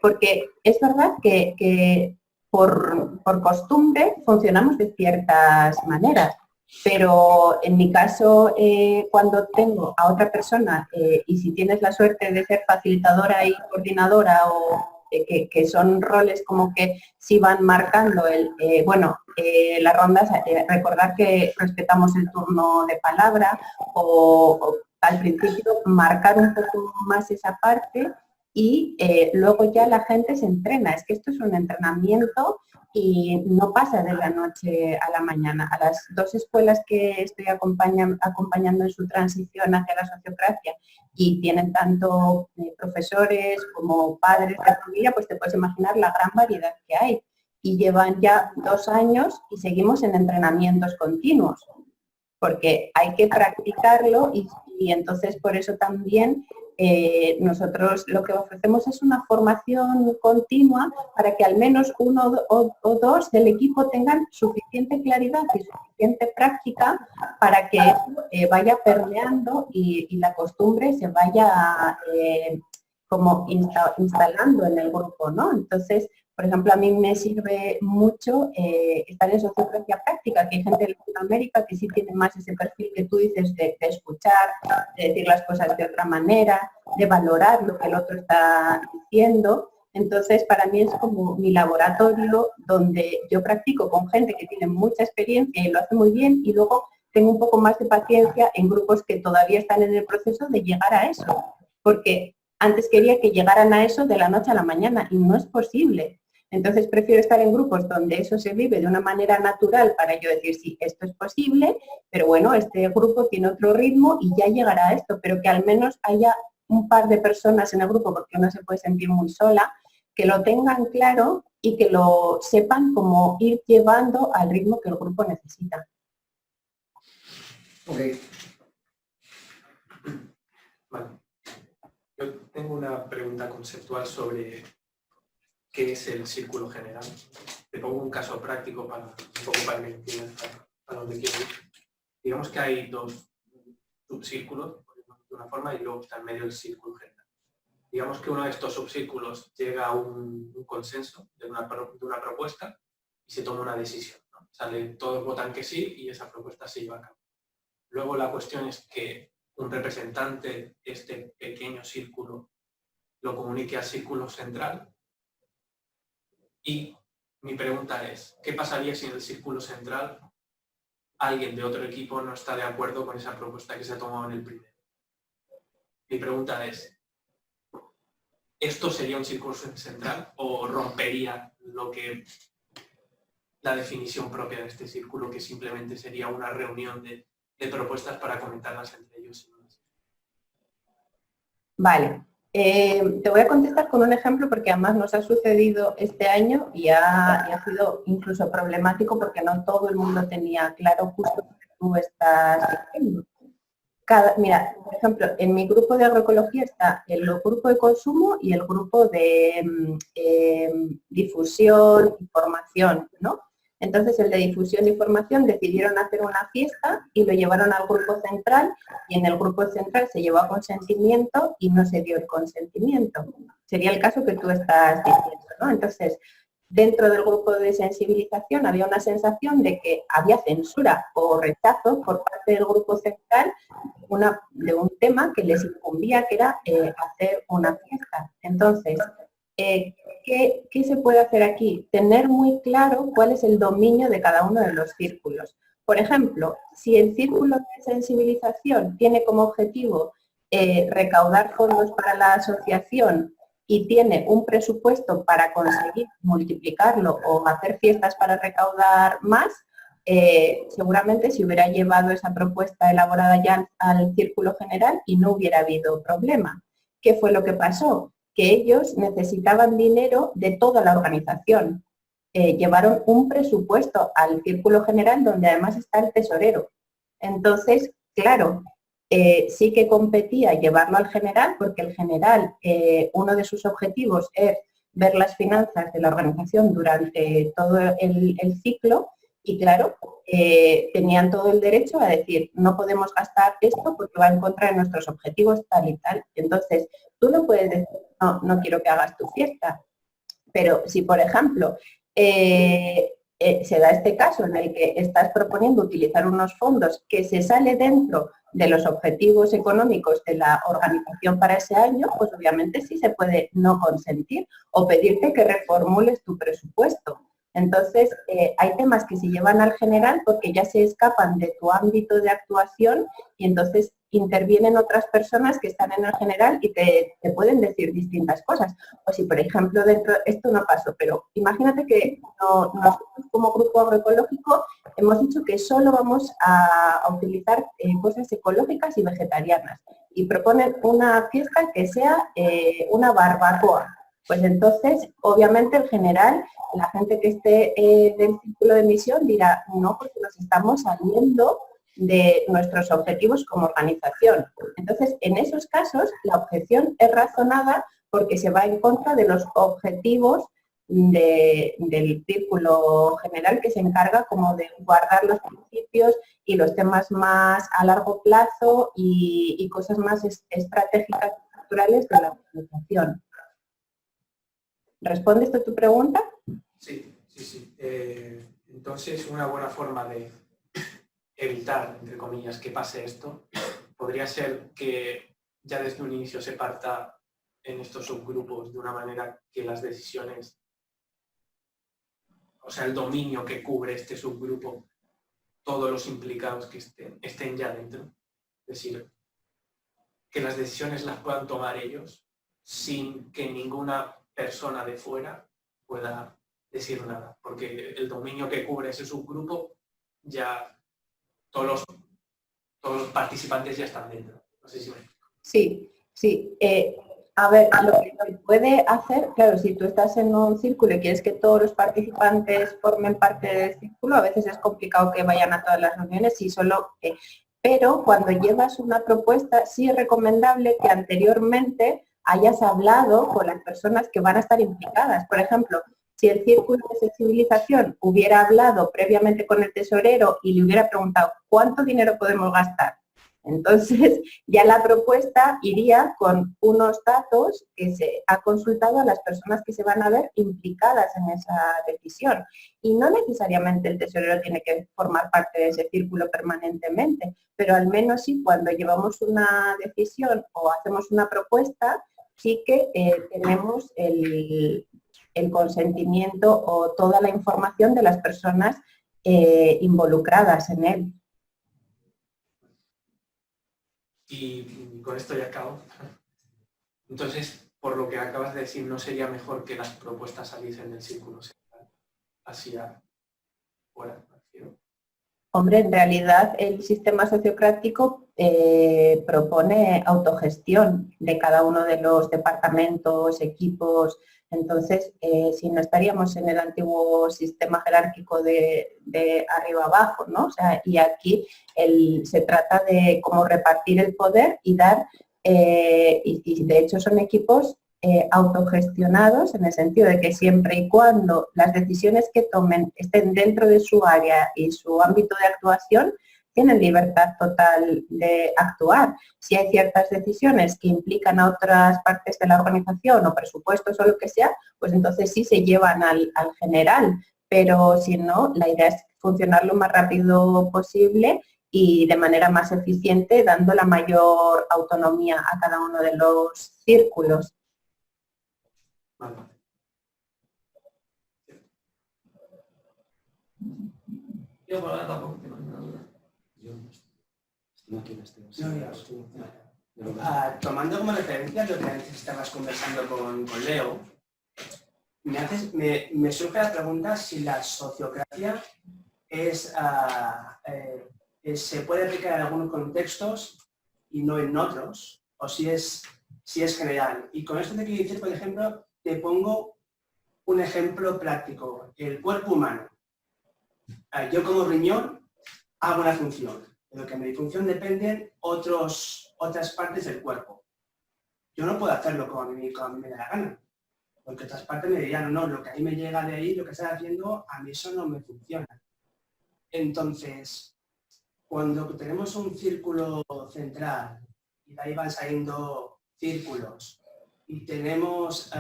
Speaker 2: porque es verdad que por costumbre funcionamos de ciertas maneras, pero en mi caso, cuando tengo a otra persona y si tienes la suerte de ser facilitadora y coordinadora que son roles como que sí van marcando las rondas, recordar que respetamos el turno de palabra o al principio marcar un poco más esa parte y luego ya la gente se entrena. Es que esto es un entrenamiento y no pasa de la noche a la mañana. A las 2 escuelas que estoy acompañando en su transición hacia la sociocracia y tienen tanto profesores como padres de familia, pues te puedes imaginar la gran variedad que hay. Y llevan ya 2 años y seguimos en entrenamientos continuos, porque hay que practicarlo y entonces por eso también nosotros lo que ofrecemos es una formación continua para que al menos 1 o 2 del equipo tengan suficiente claridad y suficiente práctica para que vaya permeando y la costumbre se vaya como instalando en el grupo, ¿no? Entonces, por ejemplo, a mí me sirve mucho estar en sociocracia práctica, que hay gente de Latinoamérica que sí tiene más ese perfil que tú dices de escuchar, de decir las cosas de otra manera, de valorar lo que el otro está diciendo. Entonces, para mí es como mi laboratorio donde yo practico con gente que tiene mucha experiencia y lo hace muy bien, y luego tengo un poco más de paciencia en grupos que todavía están en el proceso de llegar a eso. Porque antes quería que llegaran a eso de la noche a la mañana y no es posible. Entonces prefiero estar en grupos donde eso se vive de una manera natural para yo decir, sí, esto es posible, pero bueno, este grupo tiene otro ritmo y ya llegará a esto, pero que al menos haya un par de personas en el grupo, porque uno se puede sentir muy sola, que lo tengan claro y que lo sepan cómo ir llevando al ritmo que el grupo necesita.
Speaker 3: Ok.
Speaker 7: Vale. Yo tengo una pregunta conceptual sobre qué es el círculo general. Te pongo un caso práctico para que entiendas a dónde quiero ir. Digamos que hay 2 subcírculos, por ejemplo, de una forma, y luego está en medio el círculo general. Digamos que uno de estos subcírculos llega a un consenso de una propuesta y se toma una decisión, ¿no? Todos votan que sí y esa propuesta se lleva a cabo. Luego la cuestión es que un representante de este pequeño círculo lo comunique al círculo central. Y mi pregunta es, ¿qué pasaría si en el círculo central alguien de otro equipo no está de acuerdo con esa propuesta que se ha tomado en el primero? Mi pregunta es, ¿esto sería un círculo central o rompería la definición propia de este círculo, que simplemente sería una reunión de propuestas para comentarlas entre ellos?
Speaker 2: Vale. Te voy a contestar con un ejemplo porque además nos ha sucedido este año y ha sido incluso problemático porque no todo el mundo tenía claro justo lo que tú estás diciendo. Mira, por ejemplo, en mi grupo de agroecología está el grupo de consumo y el grupo de difusión y formación, ¿no? Entonces, el de difusión y formación decidieron hacer una fiesta y lo llevaron al grupo central y en el grupo central se llevó a consentimiento y no se dio el consentimiento. Sería el caso que tú estás diciendo, ¿no? Entonces, dentro del grupo de sensibilización había una sensación de que había censura o rechazo por parte del grupo central de un tema que les incumbía, que era hacer una fiesta. Entonces, ¿qué se puede hacer aquí? Tener muy claro cuál es el dominio de cada uno de los círculos. Por ejemplo, si el círculo de sensibilización tiene como objetivo recaudar fondos para la asociación y tiene un presupuesto para conseguir multiplicarlo o hacer fiestas para recaudar más, seguramente se hubiera llevado esa propuesta elaborada ya al círculo general y no hubiera habido problema. ¿Qué fue lo que pasó? Que ellos necesitaban dinero de toda la organización. Llevaron un presupuesto al círculo general donde además está el tesorero. Entonces, claro, sí que competía llevarlo al general porque el general, uno de sus objetivos es ver las finanzas de la organización durante todo el ciclo y claro, tenían todo el derecho a decir no podemos gastar esto porque va en contra de nuestros objetivos tal y tal. Entonces, tú no puedes decir no quiero que hagas tu fiesta, pero si por ejemplo se da este caso en el que estás proponiendo utilizar unos fondos que se sale dentro de los objetivos económicos de la organización para ese año, pues obviamente sí se puede no consentir o pedirte que reformules tu presupuesto. Entonces, hay temas que se llevan al general porque ya se escapan de tu ámbito de actuación y entonces intervienen otras personas que están en el general y te pueden decir distintas cosas. O si, por ejemplo, esto no pasó, pero imagínate que nosotros como grupo agroecológico hemos dicho que solo vamos a utilizar cosas ecológicas y vegetarianas y proponen una fiesta que sea una barbacoa. Pues entonces, obviamente, el general, la gente que esté del círculo de misión dirá, no, porque nos estamos saliendo de nuestros objetivos como organización. Entonces, en esos casos, la objeción es razonada porque se va en contra de los objetivos del círculo general que se encarga como de guardar los principios y los temas más a largo plazo y cosas más estratégicas y estructurales de la organización. ¿Responde esto a tu pregunta?
Speaker 7: Sí. Entonces, una buena forma de evitar, entre comillas, que pase esto, podría ser que ya desde un inicio se parta en estos subgrupos de una manera que las decisiones, o sea, el dominio que cubre este subgrupo, todos los implicados que estén ya dentro. Es decir, que las decisiones las puedan tomar ellos sin que ninguna persona de fuera pueda decir nada, porque el dominio que cubre ese subgrupo ya todos los participantes ya están dentro. No sé si me explico.
Speaker 2: Sí. A ver, lo que se puede hacer, claro, si tú estás en un círculo y quieres que todos los participantes formen parte del círculo, a veces es complicado que vayan a todas las reuniones y solo... pero cuando llevas una propuesta, sí es recomendable que anteriormente hayas hablado con las personas que van a estar implicadas. Por ejemplo, si el círculo de sensibilización hubiera hablado previamente con el tesorero y le hubiera preguntado ¿cuánto dinero podemos gastar? Entonces, ya la propuesta iría con unos datos que se ha consultado a las personas que se van a ver implicadas en esa decisión. Y no necesariamente el tesorero tiene que formar parte de ese círculo permanentemente, pero al menos sí cuando llevamos una decisión o hacemos una propuesta, sí que tenemos el consentimiento o toda la información de las personas involucradas en él.
Speaker 7: Y con esto ya acabo. Entonces, por lo que acabas de decir, ¿no sería mejor que las propuestas saliesen del círculo central hacia fuera?
Speaker 2: Hombre, en realidad el sistema sociocrático propone autogestión de cada uno de los departamentos, equipos. Entonces, si no estaríamos en el antiguo sistema jerárquico de arriba abajo, ¿no? O sea, y aquí se trata de cómo repartir el poder y dar, y de hecho son equipos autogestionados en el sentido de que siempre y cuando las decisiones que tomen estén dentro de su área y su ámbito de actuación, tienen libertad total de actuar. Si hay ciertas decisiones que implican a otras partes de la organización o presupuestos o lo que sea, pues entonces sí se llevan al general, pero si no, la idea es funcionar lo más rápido posible y de manera más eficiente, dando la mayor autonomía a cada uno de los círculos.
Speaker 7: Vale.
Speaker 6: Yo por ahora tampoco tengo ninguna duda.
Speaker 9: Tomando como referencia lo que antes estabas conversando con Leo, me surge la pregunta si la sociocracia se puede aplicar en algunos contextos y no en otros, o si es general. Y con esto te quiero decir, por ejemplo, te pongo un ejemplo práctico, el cuerpo humano. Yo como riñón hago una función, de lo que mi función dependen otras partes del cuerpo. Yo no puedo hacerlo como a mí me da la gana, porque otras partes me dirían, no, lo que a mí me llega de ahí, lo que estás haciendo, a mí eso no me funciona. Entonces, cuando tenemos un círculo central y de ahí van saliendo círculos y tenemos,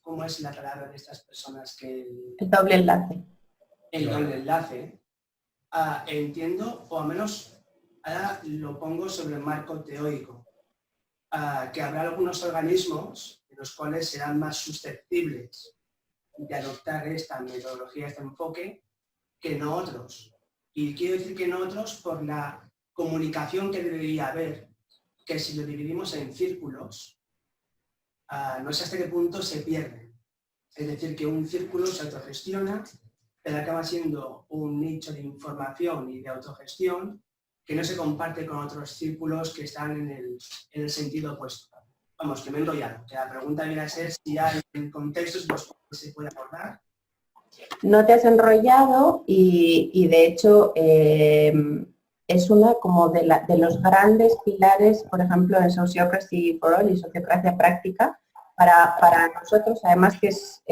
Speaker 9: ¿cómo es la palabra de estas personas que...?
Speaker 2: El doble enlace.
Speaker 9: El doble enlace. Entiendo, o al menos Ahora lo pongo sobre el marco teórico, que habrá algunos organismos en los cuales serán más susceptibles de adoptar esta metodología, este enfoque, que no otros. Y quiero decir que no otros por la comunicación que debería haber, que si lo dividimos en círculos, no sé hasta qué punto se pierde. Es decir, que un círculo se autogestiona, pero acaba siendo un nicho de información y de autogestión que no se comparte con otros círculos que están en el sentido opuesto. Vamos, que me he enrollado. Que la pregunta viene a ser si hay contextos en los cuales se puede abordar.
Speaker 2: No te has enrollado y de hecho es una como de los grandes pilares, por ejemplo, en Sociocracy for All y Sociocracia Práctica, para nosotros, además que es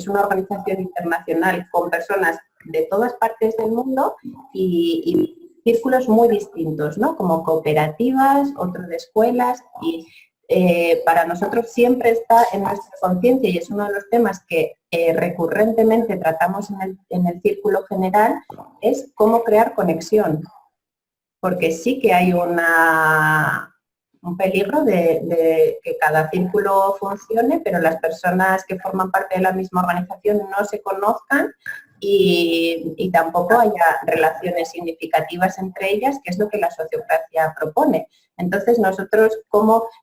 Speaker 2: una organización internacional con personas de todas partes del mundo y círculos muy distintos, ¿no? Como cooperativas, otros de escuelas y para nosotros siempre está en nuestra conciencia y es uno de los temas que recurrentemente tratamos en el círculo general, es cómo crear conexión. Porque sí que hay un peligro de que cada círculo funcione, pero las personas que forman parte de la misma organización no se conozcan y tampoco haya relaciones significativas entre ellas, que es lo que la sociocracia propone. Entonces nosotros,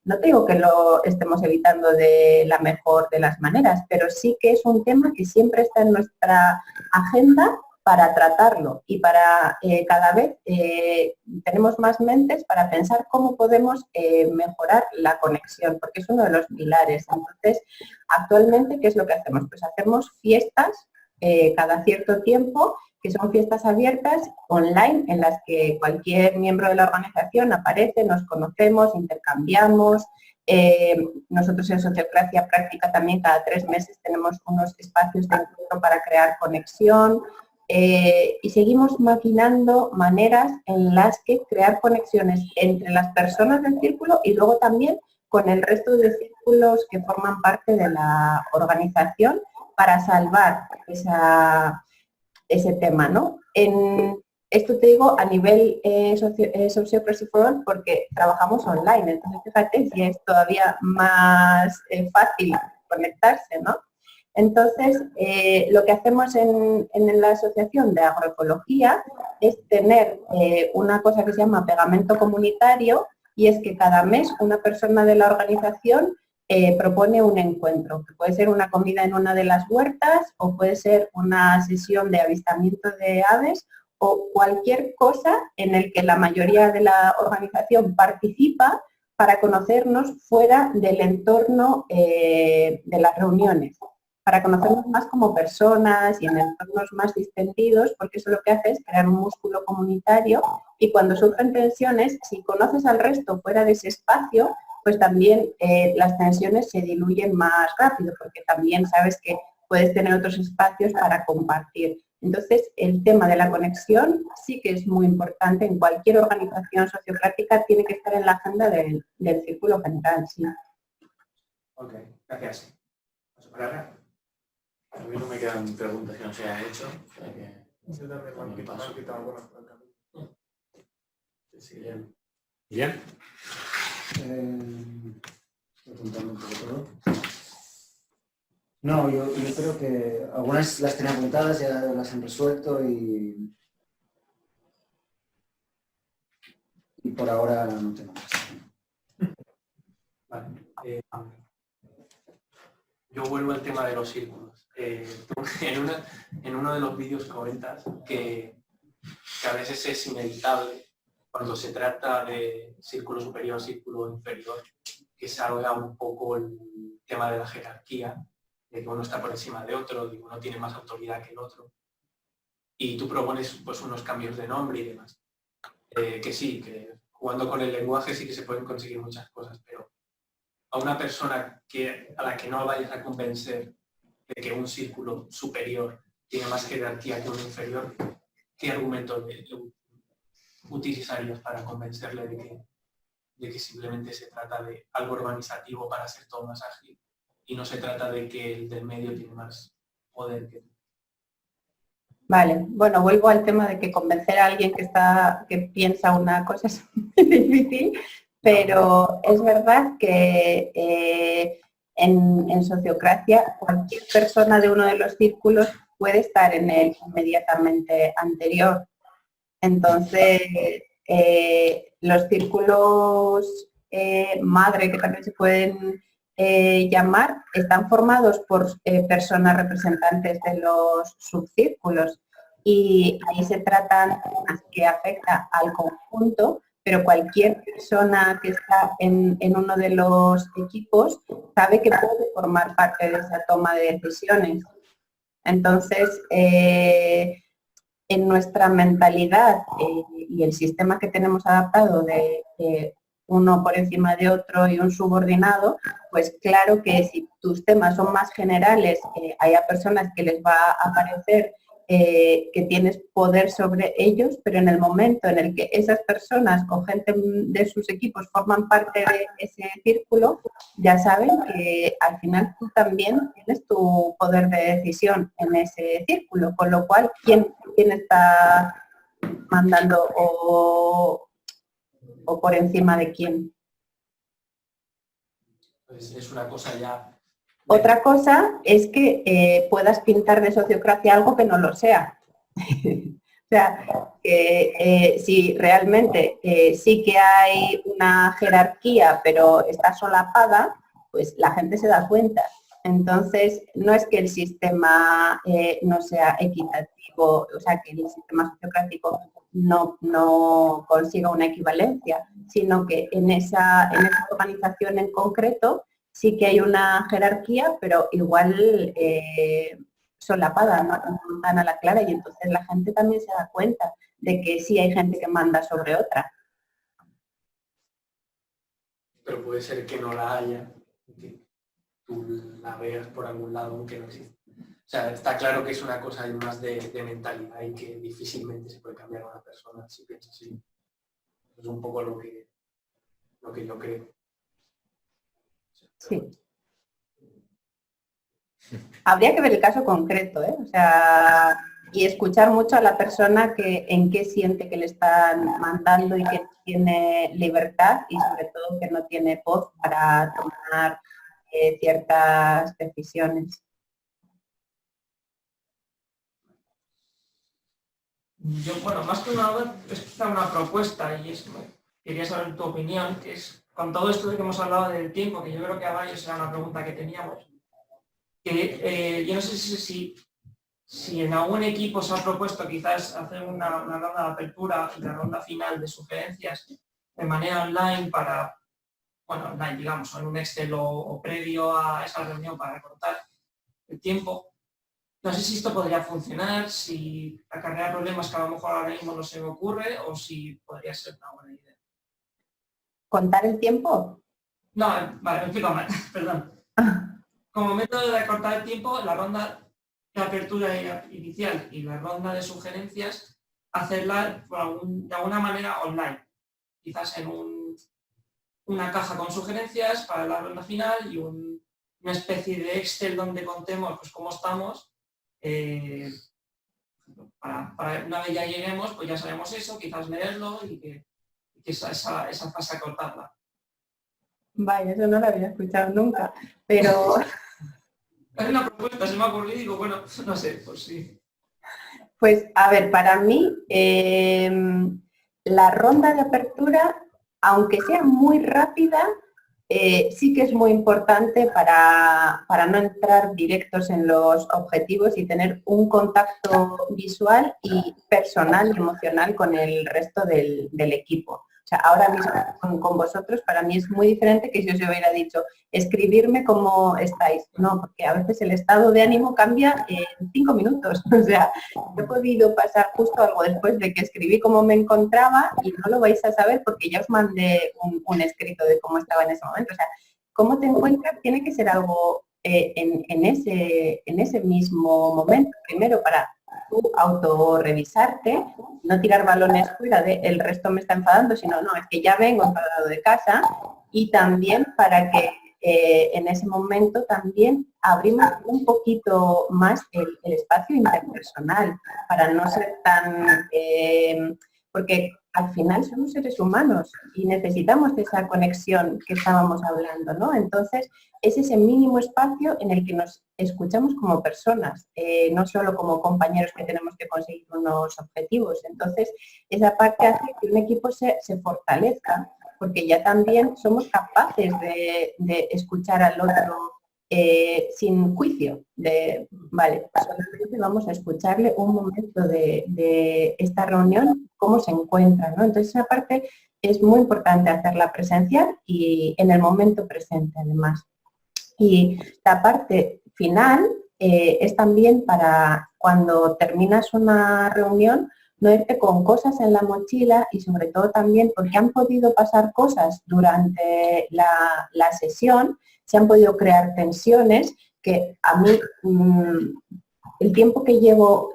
Speaker 2: no te digo que lo estemos evitando de la mejor de las maneras, pero sí que es un tema que siempre está en nuestra agenda para tratarlo y para cada vez tenemos más mentes para pensar cómo podemos mejorar la conexión, porque es uno de los pilares. Entonces, actualmente, ¿qué es lo que hacemos? Pues hacemos fiestas cada cierto tiempo, que son fiestas abiertas online, en las que cualquier miembro de la organización aparece, nos conocemos, intercambiamos. Nosotros en Sociocracia Práctica también cada 3 meses tenemos unos espacios de encuentro para crear conexión. Y seguimos maquinando maneras en las que crear conexiones entre las personas del círculo y luego también con el resto de círculos que forman parte de la organización para salvar ese tema, ¿no? Esto te digo a nivel Sociocracy for All porque trabajamos online, entonces fíjate si es todavía más fácil conectarse, ¿no? Entonces, lo que hacemos en la Asociación de Agroecología es tener una cosa que se llama pegamento comunitario y es que cada mes una persona de la organización propone un encuentro, que puede ser una comida en una de las huertas o puede ser una sesión de avistamiento de aves o cualquier cosa en el que la mayoría de la organización participa para conocernos fuera del entorno de las reuniones, para conocernos más como personas y en entornos más distendidos, porque eso lo que hace es crear un músculo comunitario y cuando surgen tensiones, si conoces al resto fuera de ese espacio, pues también las tensiones se diluyen más rápido, porque también sabes que puedes tener otros espacios para compartir. Entonces, el tema de la conexión sí que es muy importante en cualquier organización sociocrática, tiene que estar en la agenda del círculo general, sí.
Speaker 9: Ok, gracias. ¿Paso palabra?
Speaker 8: A mí no me quedan preguntas que no se hayan hecho. O sea que...
Speaker 4: Yo también me han quitado algunas por el camino.
Speaker 8: Sí, bien.
Speaker 1: ¿Bien?
Speaker 3: Estoy apuntando un poco todo. No, yo creo que algunas las tenía apuntadas, ya las han resuelto y por ahora no tengo más.
Speaker 7: Vale. Yo vuelvo al tema de los círculos. En uno de los vídeos comentas que a veces es inevitable cuando se trata de círculo superior, círculo inferior, que salga un poco el tema de la jerarquía, de que uno está por encima de otro, de que uno tiene más autoridad que el otro. Y tú propones pues, unos cambios de nombre y demás. Que sí, que jugando con el lenguaje sí que se pueden conseguir muchas cosas, pero a una persona a la que no vayas a convencer de que un círculo superior tiene más jerarquía que uno inferior, ¿qué argumentos utilizarías para convencerle de que simplemente se trata de algo organizativo para hacer todo más ágil y no se trata de que el del medio tiene más poder que tú?
Speaker 2: Vale, bueno, vuelvo al tema de que convencer a alguien que piensa una cosa es muy difícil, pero es verdad que en sociocracia cualquier persona de uno de los círculos puede estar en el inmediatamente anterior. Entonces, los círculos madre, que también se pueden llamar, están formados por personas representantes de los subcírculos y ahí se tratan temas que afecta al conjunto, pero cualquier persona que está en uno de los equipos sabe que puede formar parte de esa toma de decisiones. Entonces, en nuestra mentalidad y el sistema que tenemos adaptado de uno por encima de otro y un subordinado, pues claro que si tus temas son más generales, haya personas que les va a parecer que tienes poder sobre ellos, pero en el momento en el que esas personas o gente de sus equipos forman parte de ese círculo, ya saben que al final tú también tienes tu poder de decisión en ese círculo, con lo cual, ¿quién está mandando o por encima de quién?
Speaker 7: Pues es una cosa ya...
Speaker 2: Otra cosa es que puedas pintar de sociocracia algo que no lo sea. O sea, si realmente sí que hay una jerarquía, pero está solapada, pues la gente se da cuenta. Entonces, no es que el sistema no sea equitativo, o sea, que el sistema sociocrático no consiga una equivalencia, sino que en esa organización en concreto sí que hay una jerarquía, pero igual solapada, no tan a la clara, y entonces la gente también se da cuenta de que sí hay gente que manda sobre otra.
Speaker 7: Pero puede ser que no la haya, que tú la veas por algún lado aunque no existe. O sea, está claro que es una cosa más de mentalidad y que difícilmente se puede cambiar a una persona si piensa así. Es un poco lo que yo creo.
Speaker 2: Sí. Habría que ver el caso concreto, ¿eh? O sea, y escuchar mucho a la persona que en qué siente que le están mandando y que tiene libertad y sobre todo que no tiene voz para tomar ciertas decisiones.
Speaker 6: Yo, bueno, más que una duda, es quizá una propuesta y quería saber tu opinión, que es con todo esto de que hemos hablado del tiempo, que yo creo que a varios era una pregunta que teníamos, que yo no sé si en algún equipo se ha propuesto quizás hacer una ronda de apertura y la ronda final de sugerencias de manera online para, bueno, online digamos, o en un Excel o previo a esa reunión para recortar el tiempo. No sé si esto podría funcionar, si acarrea problemas que a lo mejor ahora mismo no se me ocurre o si podría ser una buena idea.
Speaker 2: ¿Contar el tiempo?
Speaker 6: No, vale, me explico mal, perdón. Como método de acortar el tiempo, la ronda de apertura inicial y la ronda de sugerencias, hacerla de alguna manera online. Quizás en una caja con sugerencias para la ronda final y una especie de Excel donde contemos pues, cómo estamos. Para una vez ya lleguemos, pues ya sabemos eso, quizás leerlo y que esa fase acortarla.
Speaker 2: Vaya, eso no lo había escuchado nunca, pero...
Speaker 6: Es una propuesta, se me ha ocurrido y digo, bueno, no sé, pues sí.
Speaker 2: Pues, a ver, para mí, la ronda de apertura, aunque sea muy rápida, sí que es muy importante para no entrar directos en los objetivos y tener un contacto visual y personal y emocional con el resto del equipo. O sea, ahora mismo con vosotros para mí es muy diferente que si os hubiera dicho escribirme cómo estáis. No, porque a veces el estado de ánimo cambia en 5 minutos. O sea, he podido pasar justo algo después de que escribí cómo me encontraba y no lo vais a saber porque ya os mandé un escrito de cómo estaba en ese momento. O sea, cómo te encuentras tiene que ser algo en ese mismo momento. Primero para tú autorrevisarte, no tirar balones fuera de el resto me está enfadando, sino no, es que ya vengo enfadado de casa, y también para que en ese momento también abrimos un poquito más el espacio interpersonal para no ser tan... porque al final somos seres humanos y necesitamos esa conexión que estábamos hablando, ¿no? Entonces, es ese mínimo espacio en el que nos escuchamos como personas, no solo como compañeros que tenemos que conseguir unos objetivos. Entonces, esa parte hace que un equipo se fortalezca, porque ya también somos capaces de escuchar al otro sin juicio, de, vale, solamente vamos a escucharle un momento de esta reunión, cómo se encuentra, ¿no? Entonces, esa parte es muy importante hacerla presencial y en el momento presente, además. Y la parte final es también para cuando terminas una reunión, no irte con cosas en la mochila y sobre todo también porque han podido pasar cosas durante la sesión, se han podido crear tensiones que a mí, el tiempo que llevo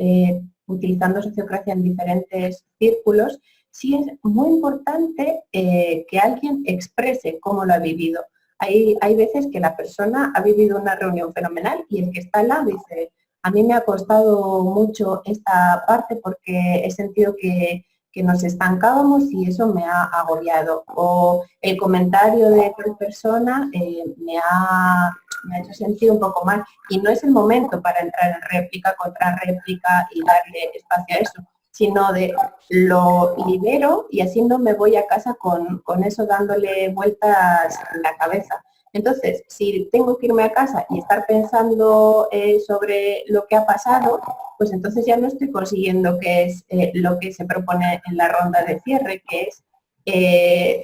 Speaker 2: utilizando sociocracia en diferentes círculos, sí es muy importante que alguien exprese cómo lo ha vivido. Hay veces que la persona ha vivido una reunión fenomenal y el que está al lado dice, a mí me ha costado mucho esta parte porque he sentido que nos estancábamos y eso me ha agobiado. O el comentario de tal persona me ha hecho sentir un poco mal. Y no es el momento para entrar en réplica, contra réplica y darle espacio a eso, sino de lo libero y así no me voy a casa con eso dándole vueltas en la cabeza. Entonces, si tengo que irme a casa y estar pensando sobre lo que ha pasado, pues entonces ya no estoy consiguiendo que es lo que se propone en la ronda de cierre, que es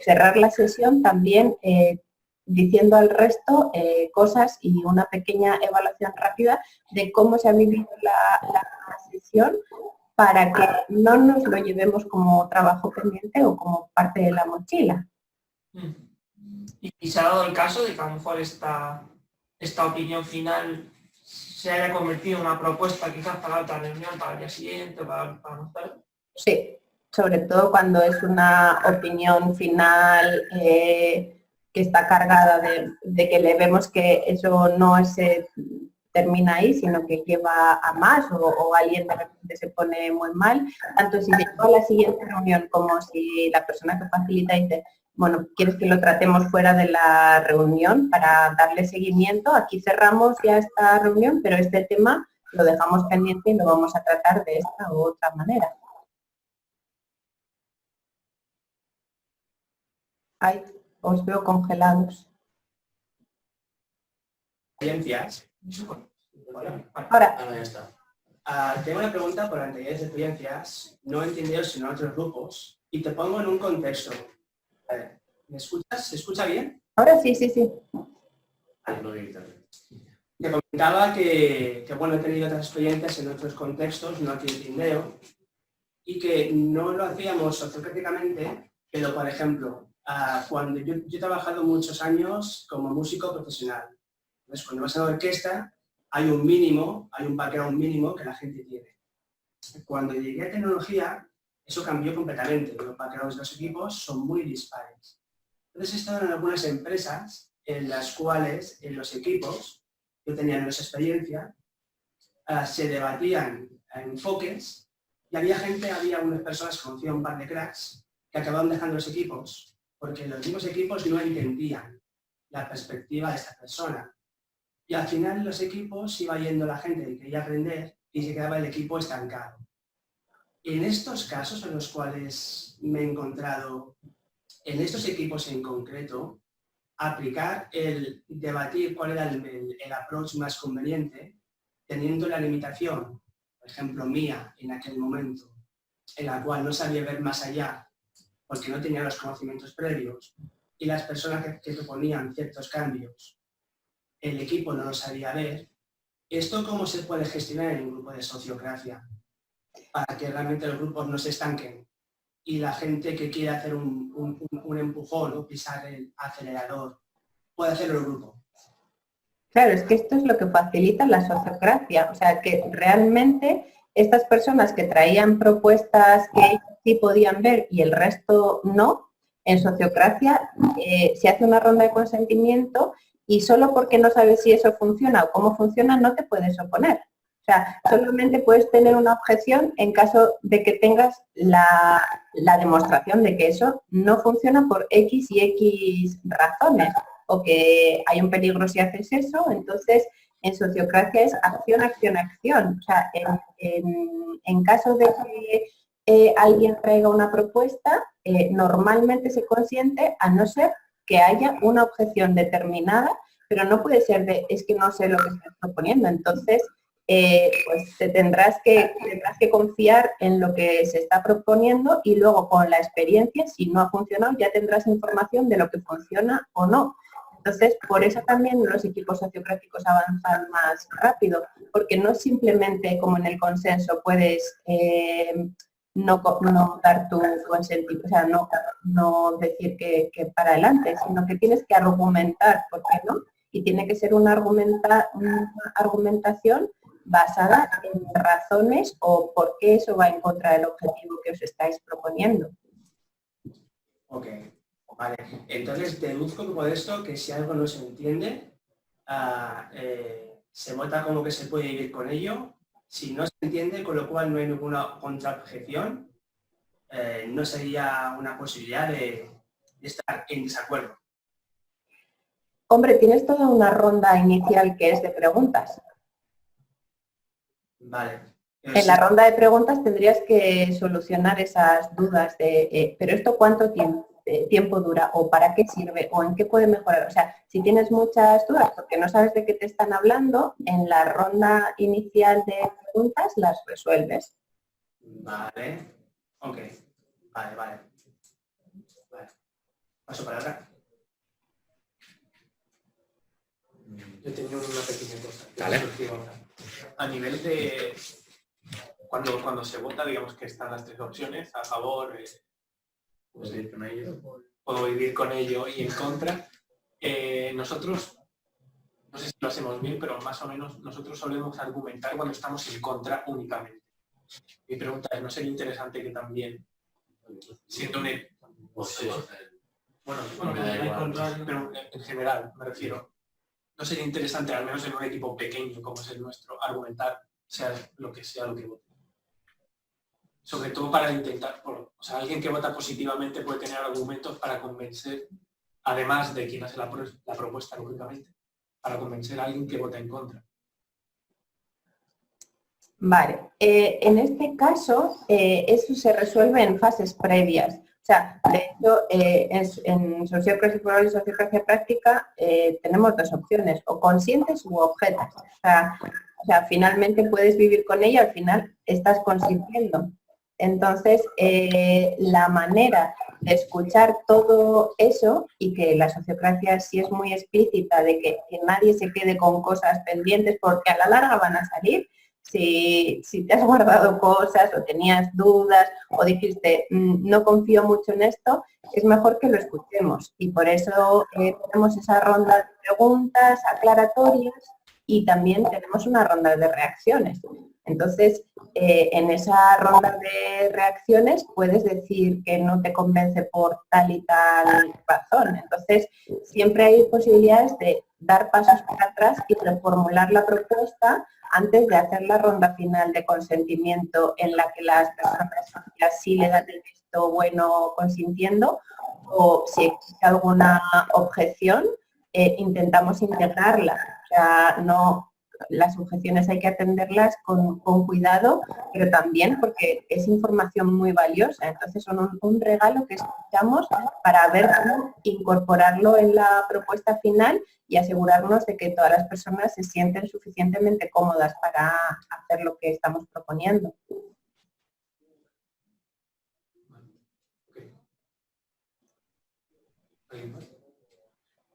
Speaker 2: cerrar la sesión también diciendo al resto cosas y una pequeña evaluación rápida de cómo se ha vivido la sesión para que no nos lo llevemos como trabajo pendiente o como parte de la mochila.
Speaker 6: Y se ha dado el caso de que a lo mejor esta opinión final se haya convertido en una propuesta quizás para otra reunión, para el día siguiente, para no hacer.
Speaker 2: Sí, sobre todo cuando es una opinión final que está cargada de que le vemos que eso no se termina ahí, sino que lleva a más o alguien de repente se pone muy mal, tanto si se lleva a la siguiente reunión como si la persona que facilita dice, bueno, ¿quieres que lo tratemos fuera de la reunión para darle seguimiento? Aquí cerramos ya esta reunión, pero este tema lo dejamos pendiente y lo vamos a tratar de esta u otra manera. Ay, os veo congelados.
Speaker 9: Experiencias.
Speaker 2: Ahora.
Speaker 8: Ya está.
Speaker 9: Tengo una pregunta por anteriores experiencias, no entendidos sino en otros grupos, y te pongo en un contexto. A ver, ¿me escuchas? ¿Se escucha bien?
Speaker 2: Ahora sí, sí, sí.
Speaker 9: Te comentaba que bueno, he tenido otras experiencias en otros contextos, no aquí en Tindeo, y que no lo hacíamos sociocráticamente, pero por ejemplo, cuando yo he trabajado muchos años como músico profesional. Entonces, cuando vas a una orquesta, hay un mínimo, hay un background mínimo que la gente tiene. Cuando llegué a tecnología, eso cambió completamente. Los backgrounds de los equipos son muy dispares. Entonces he estado en algunas empresas en las cuales en los equipos, yo tenía menos experiencia, se debatían enfoques y había unas personas que conocían un par de cracks que acababan dejando los equipos porque los mismos equipos no entendían la perspectiva de esta persona. Y al final los equipos iba yendo la gente que quería aprender y se quedaba el equipo estancado. En estos casos en los cuales me he encontrado, en estos equipos en concreto, aplicar el debatir cuál era el approach más conveniente, teniendo la limitación, por ejemplo mía en aquel momento, en la cual no sabía ver más allá porque no tenía los conocimientos previos, y las personas que proponían ciertos cambios, el equipo no lo sabía ver. ¿Esto cómo se puede gestionar en un grupo de sociocracia? Para que realmente los grupos no se estanquen y la gente que quiere hacer un empujón o pisar el acelerador puede hacerlo el grupo.
Speaker 2: Claro, es que esto es lo que facilita la sociocracia. O sea, que realmente estas personas que traían propuestas que ellos sí podían ver y el resto no, en sociocracia se hace una ronda de consentimiento y solo porque no sabes si eso funciona o cómo funciona no te puedes oponer. O sea, solamente puedes tener una objeción en caso de que tengas la demostración de que eso no funciona por X y X razones, o que hay un peligro si haces eso. Entonces, en sociocracia es acción, acción, acción. O sea, en caso de que alguien traiga una propuesta, normalmente se consiente, a no ser que haya una objeción determinada, pero no puede ser de, es que no sé lo que estás proponiendo. Entonces, pues tendrás que confiar en lo que se está proponiendo, y luego con la experiencia, si no ha funcionado, ya tendrás información de lo que funciona o no. Entonces, por eso también los equipos sociocráticos avanzan más rápido, porque no simplemente como en el consenso puedes no dar tu consentimiento, o sea, no decir que para adelante, sino que tienes que argumentar por qué no, y tiene que ser una argumentación basada en razones o por qué eso va en contra del objetivo que os estáis proponiendo.
Speaker 9: Ok, vale. Entonces deduzco por esto que si algo no se entiende, se vota como que se puede vivir con ello. Si no se entiende, con lo cual no hay ninguna contraobjeción, no sería una posibilidad de estar en desacuerdo.
Speaker 2: Hombre, tienes toda una ronda inicial que es de preguntas.
Speaker 9: Vale.
Speaker 2: En la ronda de preguntas tendrías que solucionar esas dudas de, pero esto cuánto tiempo dura, o para qué sirve, o en qué puede mejorar. O sea, si tienes muchas dudas porque no sabes de qué te están hablando, en la ronda inicial de preguntas las resuelves.
Speaker 9: Vale. Ok. Vale. Paso para atrás.
Speaker 7: Yo tenía una pequeña cosa.
Speaker 1: Dale.
Speaker 7: A nivel de... Cuando se vota, digamos que están las tres opciones, a favor, puedo vivir con ello y en contra. Nosotros, no sé si lo hacemos bien, pero más o menos nosotros solemos argumentar cuando estamos en contra únicamente. Mi pregunta es, ¿no sería interesante que también, siendo un... pero en general, me refiero, ¿no sería interesante, al menos en un equipo pequeño como es el nuestro, argumentar sea lo que vote? Sobre todo para intentar, o sea, alguien que vota positivamente puede tener argumentos para convencer, además de quien hace la propuesta, lógicamente, para convencer a alguien que vota en contra.
Speaker 2: Vale, en este caso eso se resuelve en fases previas. O sea, de hecho, en sociocracia plural y sociocracia práctica tenemos dos opciones, o consientes u objetas. O sea, finalmente puedes vivir con ella, al final estás consintiendo. Entonces, la manera de escuchar todo eso, y que la sociocracia sí es muy explícita de que nadie se quede con cosas pendientes porque a la larga van a salir. Si te has guardado cosas o tenías dudas o dijiste no confío mucho en esto, es mejor que lo escuchemos, y por eso tenemos esa ronda de preguntas aclaratorias y también tenemos una ronda de reacciones. Entonces, en esa ronda de reacciones puedes decir que no te convence por tal y tal razón. Entonces, siempre hay posibilidades de dar pasos para atrás y reformular la propuesta antes de hacer la ronda final de consentimiento, en la que las personas ya sí le dan el visto bueno consintiendo, o si existe alguna objeción, intentamos integrarla. O sea, no, las objeciones hay que atenderlas con cuidado, pero también porque es información muy valiosa. Entonces son un regalo que escuchamos para ver cómo incorporarlo en la propuesta final y asegurarnos de que todas las personas se sienten suficientemente cómodas para hacer lo que estamos proponiendo.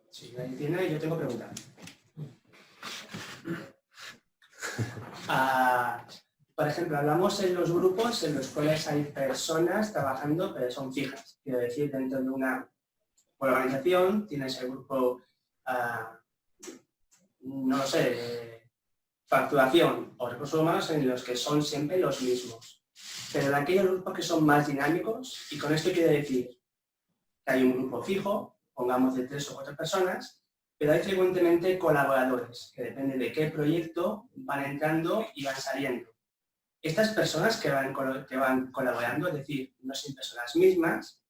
Speaker 9: Sí, nadie tiene, yo tengo preguntas. Por ejemplo, hablamos en los grupos en los cuales hay personas trabajando, pero son fijas. Quiero decir, dentro de una organización tienes el grupo, no lo sé, facturación o recursos humanos, en los que son siempre los mismos. Pero en aquellos grupos que son más dinámicos, y con esto quiero decir que hay un grupo fijo, pongamos de 3 o 4 personas, pero hay frecuentemente colaboradores, que depende de qué proyecto van entrando y van saliendo. Estas personas que van colaborando, es decir, no siempre son las mismas,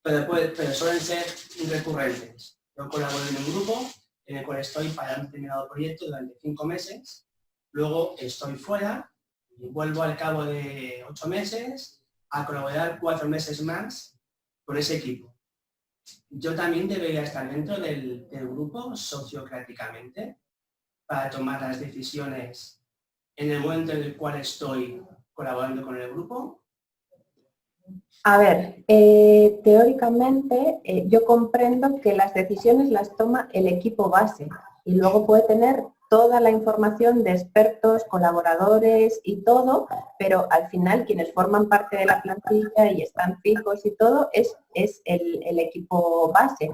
Speaker 9: pero suelen ser recurrentes. Yo colaboro en un grupo en el cual estoy para un determinado proyecto durante 5 meses, luego estoy fuera y vuelvo al cabo de 8 meses a colaborar 4 meses más con ese equipo. Yo también debería estar dentro del grupo sociocráticamente para tomar las decisiones en el momento en el cual estoy colaborando con el grupo.
Speaker 2: A ver, teóricamente yo comprendo que las decisiones las toma el equipo base y luego puede tener toda la información de expertos, colaboradores y todo, pero al final quienes forman parte de la plantilla y están fijos y todo es el equipo base.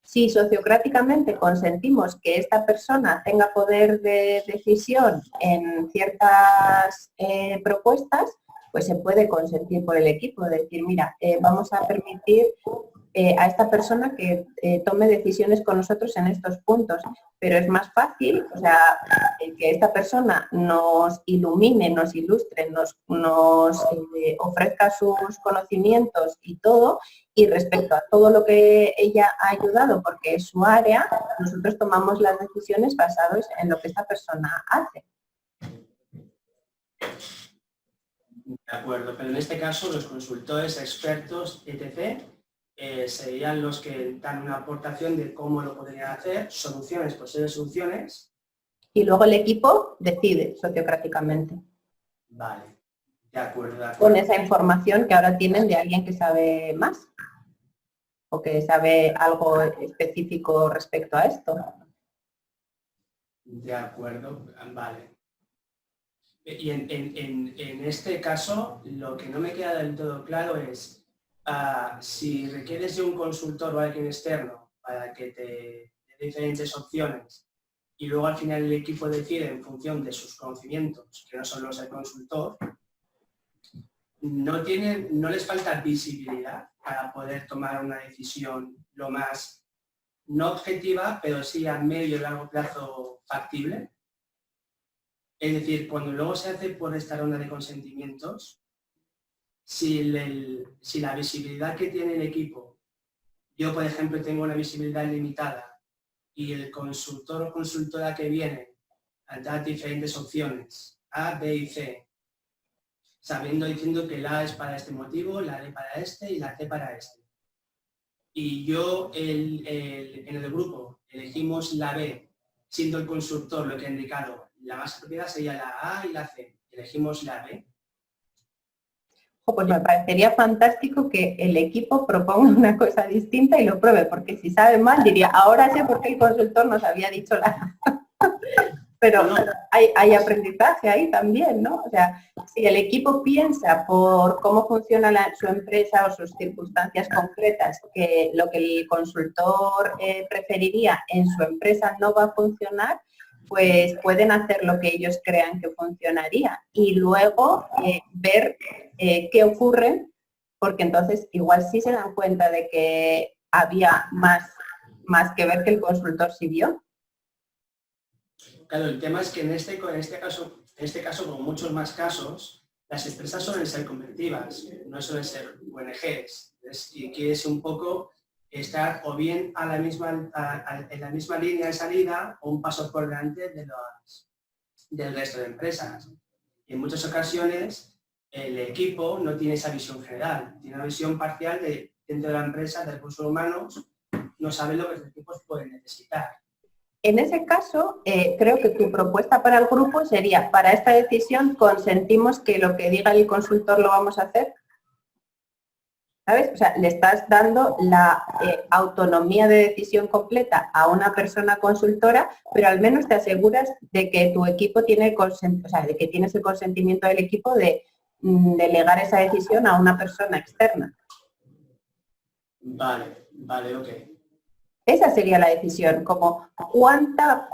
Speaker 2: Si sociocráticamente consentimos que esta persona tenga poder de decisión en ciertas propuestas, pues se puede consentir por el equipo, decir, mira, vamos a permitir a esta persona que tome decisiones con nosotros en estos puntos, pero es más fácil, o sea, que esta persona nos ilumine, nos ilustre, nos ofrezca sus conocimientos y todo, y respecto a todo lo que ella ha ayudado, porque es su área, nosotros tomamos las decisiones basadas en lo que esta persona hace.
Speaker 9: De acuerdo, pero en este caso los consultores, expertos, etc., serían los que dan una aportación de cómo lo podrían hacer, soluciones, posibles soluciones.
Speaker 2: Y luego el equipo decide sociocráticamente.
Speaker 9: Vale, de acuerdo, de acuerdo.
Speaker 2: Con esa información que ahora tienen de alguien que sabe más o que sabe algo específico respecto a esto.
Speaker 9: De acuerdo, vale. Y en este caso, lo que no me queda del todo claro es si requieres de un consultor o alguien externo para que te dé diferentes opciones y luego al final el equipo decide en función de sus conocimientos, que no son los del consultor, no les falta visibilidad para poder tomar una decisión lo más, no objetiva, pero sí a medio y largo plazo factible. Es decir, cuando luego se hace por esta ronda de consentimientos, si la visibilidad que tiene el equipo, yo por ejemplo tengo una visibilidad limitada y el consultor o consultora que viene a dar diferentes opciones, A, B y C, diciendo que la A es para este motivo, la D para este y la C para este. Y yo en el grupo elegimos la B, siendo el consultor lo que ha indicado, la más apropiada sería la A y la C, elegimos la B.
Speaker 2: Pues me parecería fantástico que el equipo proponga una cosa distinta y lo pruebe, porque si sabe mal diría, ahora sé por qué el consultor nos había dicho la... Pero hay aprendizaje ahí también, ¿no? O sea, si el equipo piensa por cómo funciona su empresa o sus circunstancias concretas, que lo que el consultor preferiría en su empresa no va a funcionar, pues pueden hacer lo que ellos crean que funcionaría y luego ver qué ocurre, porque entonces igual sí se dan cuenta de que había más que ver que el consultor sí vio.
Speaker 9: Claro, el tema es que en este caso, como muchos más casos, las empresas suelen ser convertidas, no suelen ser ONGs. Y quieres un poco estar o bien en la misma línea de salida o un paso por delante del resto de empresas. Y en muchas ocasiones el equipo no tiene esa visión general, tiene una visión parcial dentro de la empresa, de recursos humanos, no sabe lo que los equipos pueden necesitar.
Speaker 2: En ese caso, creo que tu propuesta para el grupo sería, para esta decisión consentimos que lo que diga el consultor lo vamos a hacer. ¿Sabes? O sea, le estás dando la autonomía de decisión completa a una persona consultora, pero al menos te aseguras de que tu equipo tiene de que tienes el consentimiento del equipo de delegar esa decisión a una persona externa.
Speaker 9: Vale, ok.
Speaker 2: Esa sería la decisión, como cuánta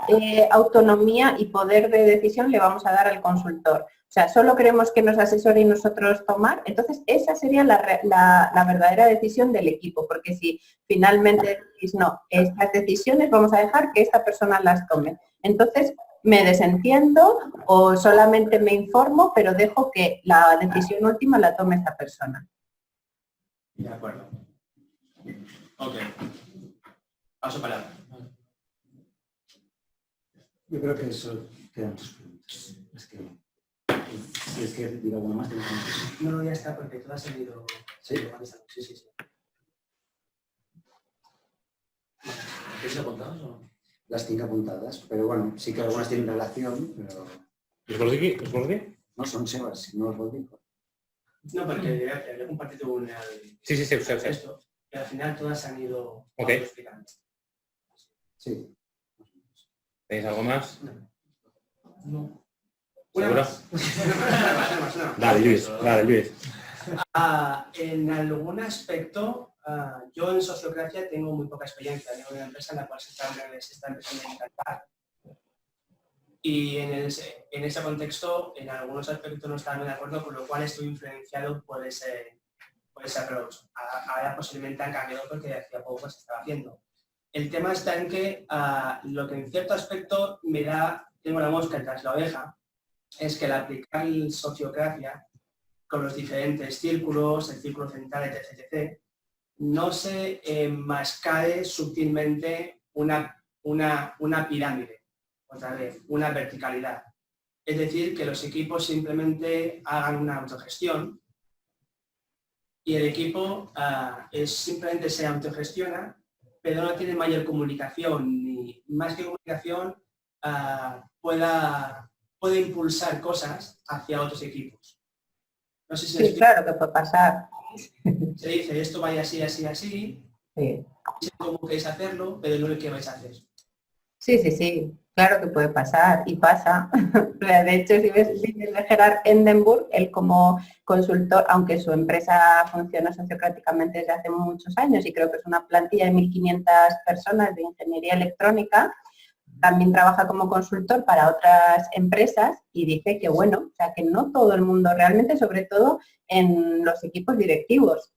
Speaker 2: autonomía y poder de decisión le vamos a dar al consultor. O sea, solo queremos que nos asesore y nosotros tomar, entonces esa sería la verdadera decisión del equipo, porque si finalmente decís, no, estas decisiones vamos a dejar que esta persona las tome. Entonces, me desentiendo o solamente me informo, pero dejo que la decisión última la tome esta persona.
Speaker 9: De acuerdo. Ok. Paso palabra.
Speaker 3: Yo creo que eso quedan tus preguntas. Si es que digo alguna más.
Speaker 9: No, ya está, porque todas han ido.
Speaker 3: Sí.
Speaker 9: Sí.
Speaker 8: ¿Tienes apuntados o no?
Speaker 3: Las 5 apuntadas, pero bueno, sí que algunas tienen relación, pero...
Speaker 1: ¿Los volví? ¿Los volví?
Speaker 3: No son Sebas, no los volví.
Speaker 9: No, porque había compartido un
Speaker 1: Sí.
Speaker 9: esto, y al final todas han ido explicando.
Speaker 3: Sí.
Speaker 1: ¿Tenéis algo más?
Speaker 9: No.
Speaker 1: ¿Seguro?
Speaker 9: Una.
Speaker 1: Dale, Luis.
Speaker 9: En algún aspecto, yo en sociocracia tengo muy poca experiencia. Tengo una empresa en la cual se está empezando a implantar. Y en ese contexto, en algunos aspectos no estaba muy de acuerdo, por lo cual estoy influenciado por ese approach. Ahora posiblemente han cambiado porque hacía poco se estaba haciendo. El tema está en que lo que en cierto aspecto tengo la mosca tras la oreja, es que al aplicar el sociocracia con los diferentes círculos, el círculo central, etc., no se enmascare sutilmente una pirámide, otra vez, una verticalidad. Es decir, que los equipos simplemente hagan una autogestión y el equipo simplemente se autogestiona, pero no tiene mayor comunicación, ni más que comunicación puede impulsar cosas hacia otros equipos. No sé si
Speaker 2: Sí, claro que puede pasar.
Speaker 9: se dice esto vaya así,
Speaker 2: Sí.
Speaker 9: sé cómo queréis hacerlo, pero no lo que vais a hacer.
Speaker 2: Sí, claro que puede pasar y pasa. De hecho, si ves vídeos de Gerard Endenburg, él como consultor, aunque su empresa funciona sociocráticamente desde hace muchos años y creo que es una plantilla de 1.500 personas de ingeniería electrónica, también trabaja como consultor para otras empresas y dice que bueno, o sea que no todo el mundo realmente, sobre todo en los equipos directivos.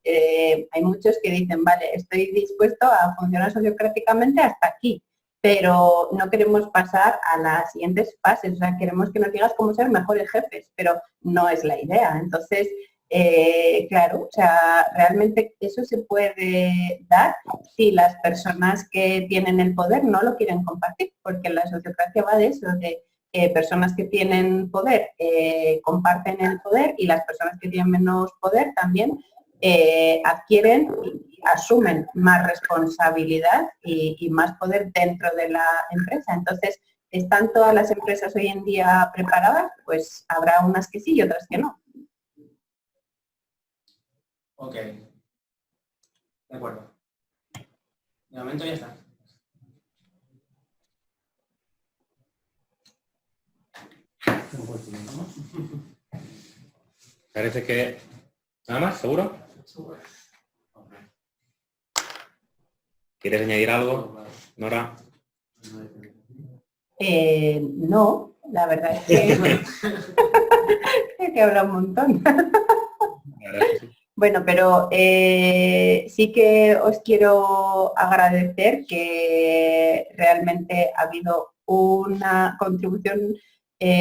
Speaker 2: Hay muchos que dicen, vale, estoy dispuesto a funcionar sociocráticamente hasta aquí, pero no queremos pasar a las siguientes fases, o sea, queremos que nos digas cómo ser mejores jefes, pero no es la idea. Entonces, claro, o sea, realmente eso se puede dar si las personas que tienen el poder no lo quieren compartir, porque la sociocracia va de eso, de personas que tienen poder comparten el poder y las personas que tienen menos poder también adquieren y asumen más responsabilidad y más poder dentro de la empresa. Entonces, ¿están todas las empresas hoy en día preparadas? Pues habrá unas que sí y otras que no.
Speaker 9: Ok. De acuerdo. De momento ya está.
Speaker 1: Parece que... ¿Nada más? ¿Seguro? ¿Quieres añadir algo, Nora?
Speaker 2: No, la verdad es que creo que habla un montón. Bueno, pero sí que os quiero agradecer que realmente ha habido una contribución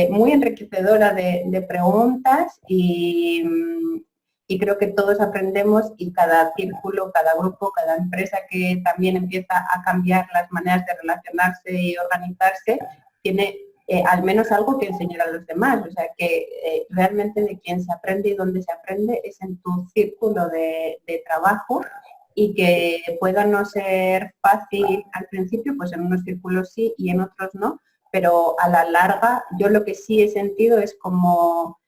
Speaker 2: muy enriquecedora de preguntas y creo que todos aprendemos y cada círculo, cada grupo, cada empresa que también empieza a cambiar las maneras de relacionarse y organizarse, tiene al menos algo que enseñar a los demás. O sea que realmente de quien se aprende y dónde se aprende es en tu círculo de trabajo y que pueda no ser fácil al principio, pues en unos círculos sí y en otros no, pero a la larga yo lo que sí he sentido es como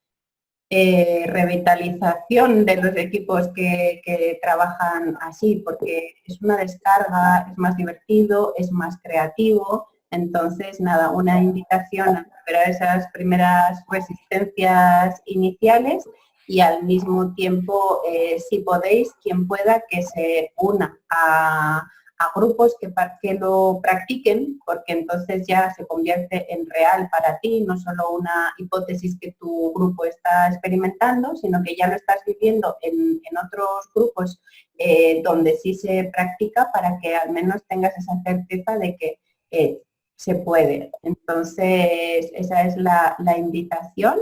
Speaker 2: revitalización de los equipos que trabajan así, porque es una descarga, es más divertido, es más creativo. Entonces, nada, una invitación a superar esas primeras resistencias iniciales y al mismo tiempo, si podéis, quien pueda, que se una a a grupos que lo practiquen, porque entonces ya se convierte en real para ti, no solo una hipótesis que tu grupo está experimentando, sino que ya lo estás viviendo en otros grupos donde sí se practica, para que al menos tengas esa certeza de que se puede. Entonces, esa es la invitación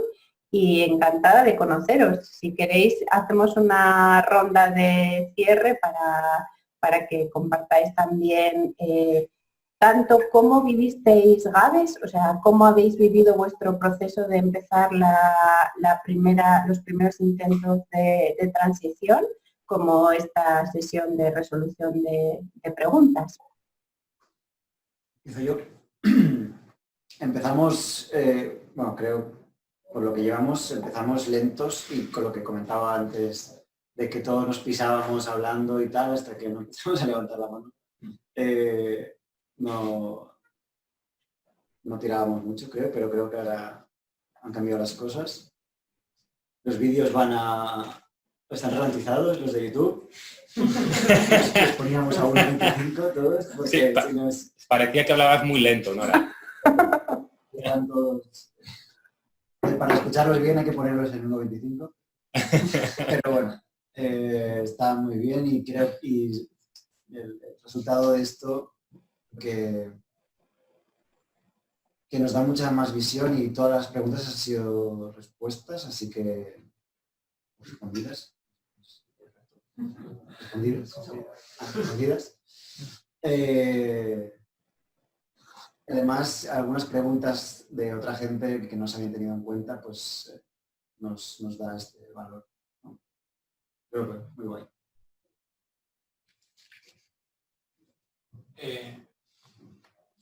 Speaker 2: y encantada de conoceros. Si queréis, hacemos una ronda de cierre para que compartáis también tanto cómo vivisteis GADES, o sea, cómo habéis vivido vuestro proceso de empezar los primeros intentos de transición, como esta sesión de resolución de preguntas.
Speaker 3: Empiezo yo. Empezamos, bueno, creo, por lo que llevamos, empezamos lentos y con lo que comentaba antes, de que todos nos pisábamos hablando y tal, hasta que no empezamos a levantar la mano. No tirábamos mucho, creo, pero creo que ahora han cambiado las cosas. Los vídeos están ralentizados, los de YouTube. Los poníamos a 1.25 todos, porque
Speaker 1: Sí,
Speaker 3: si no es...
Speaker 1: Parecía que hablabas muy lento, Nora.
Speaker 3: Eran todos... Para escucharlos bien hay que ponerlos en 1.25. Pero bueno, está muy bien y creo y el resultado de esto que nos da mucha más visión y todas las preguntas han sido respuestas, así que respondidas. Además, algunas preguntas de otra gente que no se habían tenido en cuenta, pues nos da este valor, ¿no? Creo que muy guay.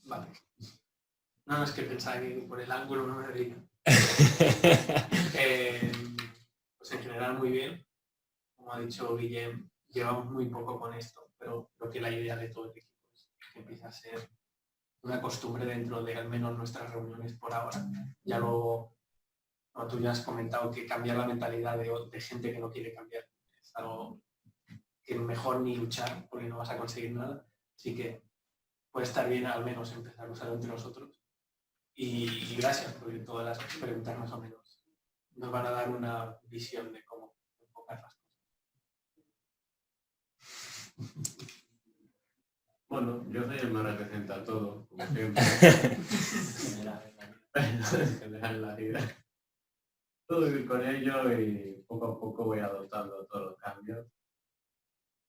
Speaker 7: Vale. Nada más que pensar que por el ángulo no me veía. Pues en general muy bien. Como ha dicho Guillem, llevamos muy poco con esto, pero creo que la idea de todo el equipo es que empiece a ser una costumbre dentro de al menos nuestras reuniones por ahora. Ya luego, como tú ya has comentado, que cambiar la mentalidad de gente que no quiere cambiar es algo que mejor ni luchar porque no vas a conseguir nada. Así que puede estar bien al menos empezar a usarlo entre nosotros. Y gracias, porque todas las preguntas más o menos nos van a dar una visión de cómo enfocar las cosas.
Speaker 5: Bueno, yo soy el más representa todo, como siempre. En general en la vida. Todo vivir con ello y poco a poco voy adoptando todos los cambios.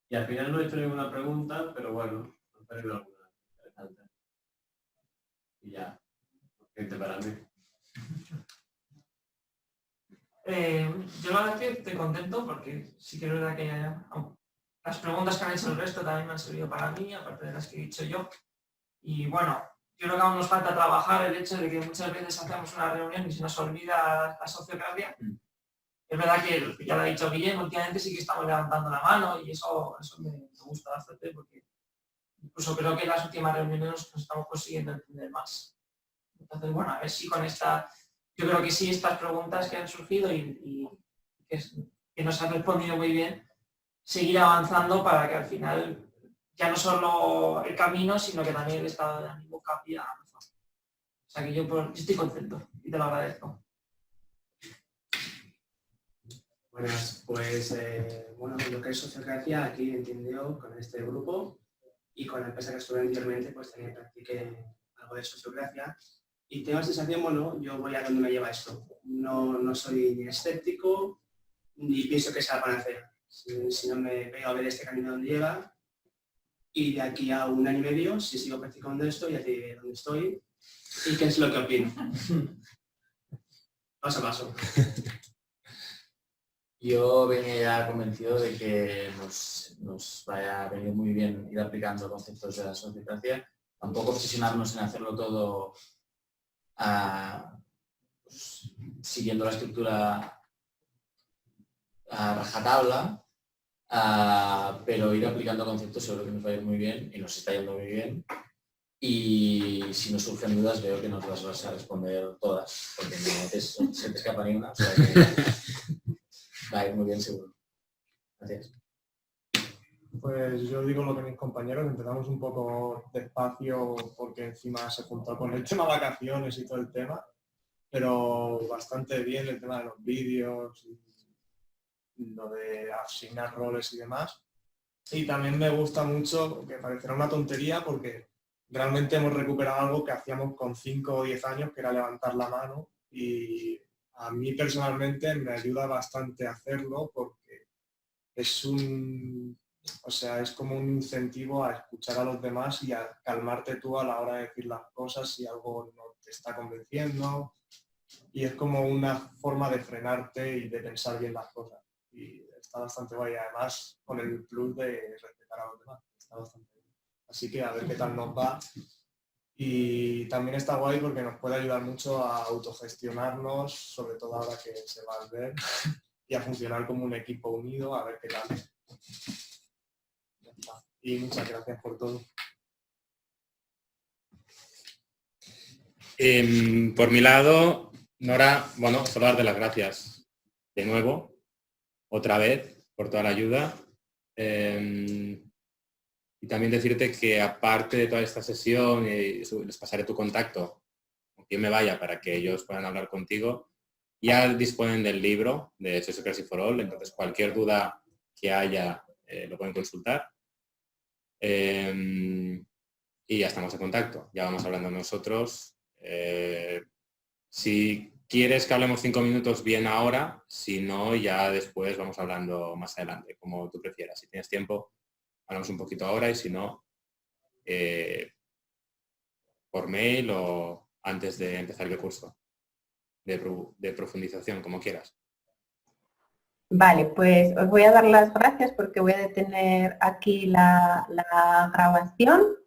Speaker 5: Y al final no he hecho ninguna pregunta, pero bueno, he tenido alguna interesante. Y ya, suficiente para mí.
Speaker 6: Yo la verdad que estoy contento porque sí que es verdad que las preguntas que han hecho el resto también me han servido para mí, aparte de las que he dicho yo. Y bueno, yo creo que aún nos falta trabajar el hecho de que muchas veces hacemos una reunión y se nos olvida la sociocracia. Es verdad que, ya lo ha dicho Guillem, últimamente sí que estamos levantando la mano y eso me gusta bastante porque incluso creo que en las últimas reuniones nos estamos consiguiendo entender más. Entonces, bueno, a ver si con esta... Yo creo que sí, estas preguntas que han surgido y que nos han respondido muy bien, seguir avanzando para que al final ya no solo el camino, sino que también el estado de ánimo cambie a mejor. O sea que yo estoy contento y te lo agradezco.
Speaker 9: Buenas, pues bueno, lo que es sociocracia aquí entiendo con este grupo y con la empresa que estuve anteriormente, pues también practiqué algo de sociocracia y tengo la sensación, bueno, yo voy a donde me lleva esto. No soy ni escéptico ni pienso que sea la panacea, sino me veo a ver este camino donde lleva y de aquí a 1 año y medio, si sigo practicando esto, ya te diré dónde estoy y qué es lo que opino. Paso a paso.
Speaker 8: Yo venía ya convencido de que nos vaya a venir muy bien ir aplicando conceptos de la sociocracia, tampoco obsesionarnos en hacerlo todo pues, siguiendo la estructura a rajatabla, pero ir aplicando conceptos seguro que nos va a ir muy bien y nos está yendo muy bien. Y si nos surgen dudas veo que nos las vas a responder todas, porque no se te escapa ni una. O sea que va a ir muy bien seguro. Gracias.
Speaker 4: Pues yo digo lo que mis compañeros, empezamos un poco despacio porque encima se juntó con el tema vacaciones y todo el tema, pero bastante bien el tema de los vídeos y lo de asignar roles y demás. Y también me gusta mucho, que parecerá una tontería, porque realmente hemos recuperado algo que hacíamos con 5 o 10 años, que era levantar la mano, y a mí personalmente me ayuda bastante a hacerlo porque es es como un incentivo a escuchar a los demás y a calmarte tú a la hora de decir las cosas si algo no te está convenciendo, y es como una forma de frenarte y de pensar bien las cosas. Y está bastante guay, además con el plus de respetar a los demás. Está bastante bien. Así que a ver qué tal nos va. Y también está guay porque nos puede ayudar mucho a autogestionarnos, sobre todo ahora que se va a ver, y a funcionar como un equipo unido, a ver qué tal. Ya está. Y muchas gracias por todo.
Speaker 1: Por mi lado, Nora, bueno, solo darte las gracias de nuevo, otra vez, por toda la ayuda. Y también decirte que aparte de toda esta sesión, les pasaré tu contacto, aunque yo me vaya, para que ellos puedan hablar contigo. Ya disponen del libro de Sociocracy for All, entonces cualquier duda que haya lo pueden consultar. Y ya estamos en contacto, ya vamos hablando nosotros. Si quieres que hablemos 5 minutos, bien ahora, si no, ya después vamos hablando más adelante, como tú prefieras. Si tienes tiempo, hablamos un poquito ahora, y si no, por mail o antes de empezar el curso de profundización, como quieras.
Speaker 2: Vale, pues os voy a dar las gracias porque voy a detener aquí la grabación.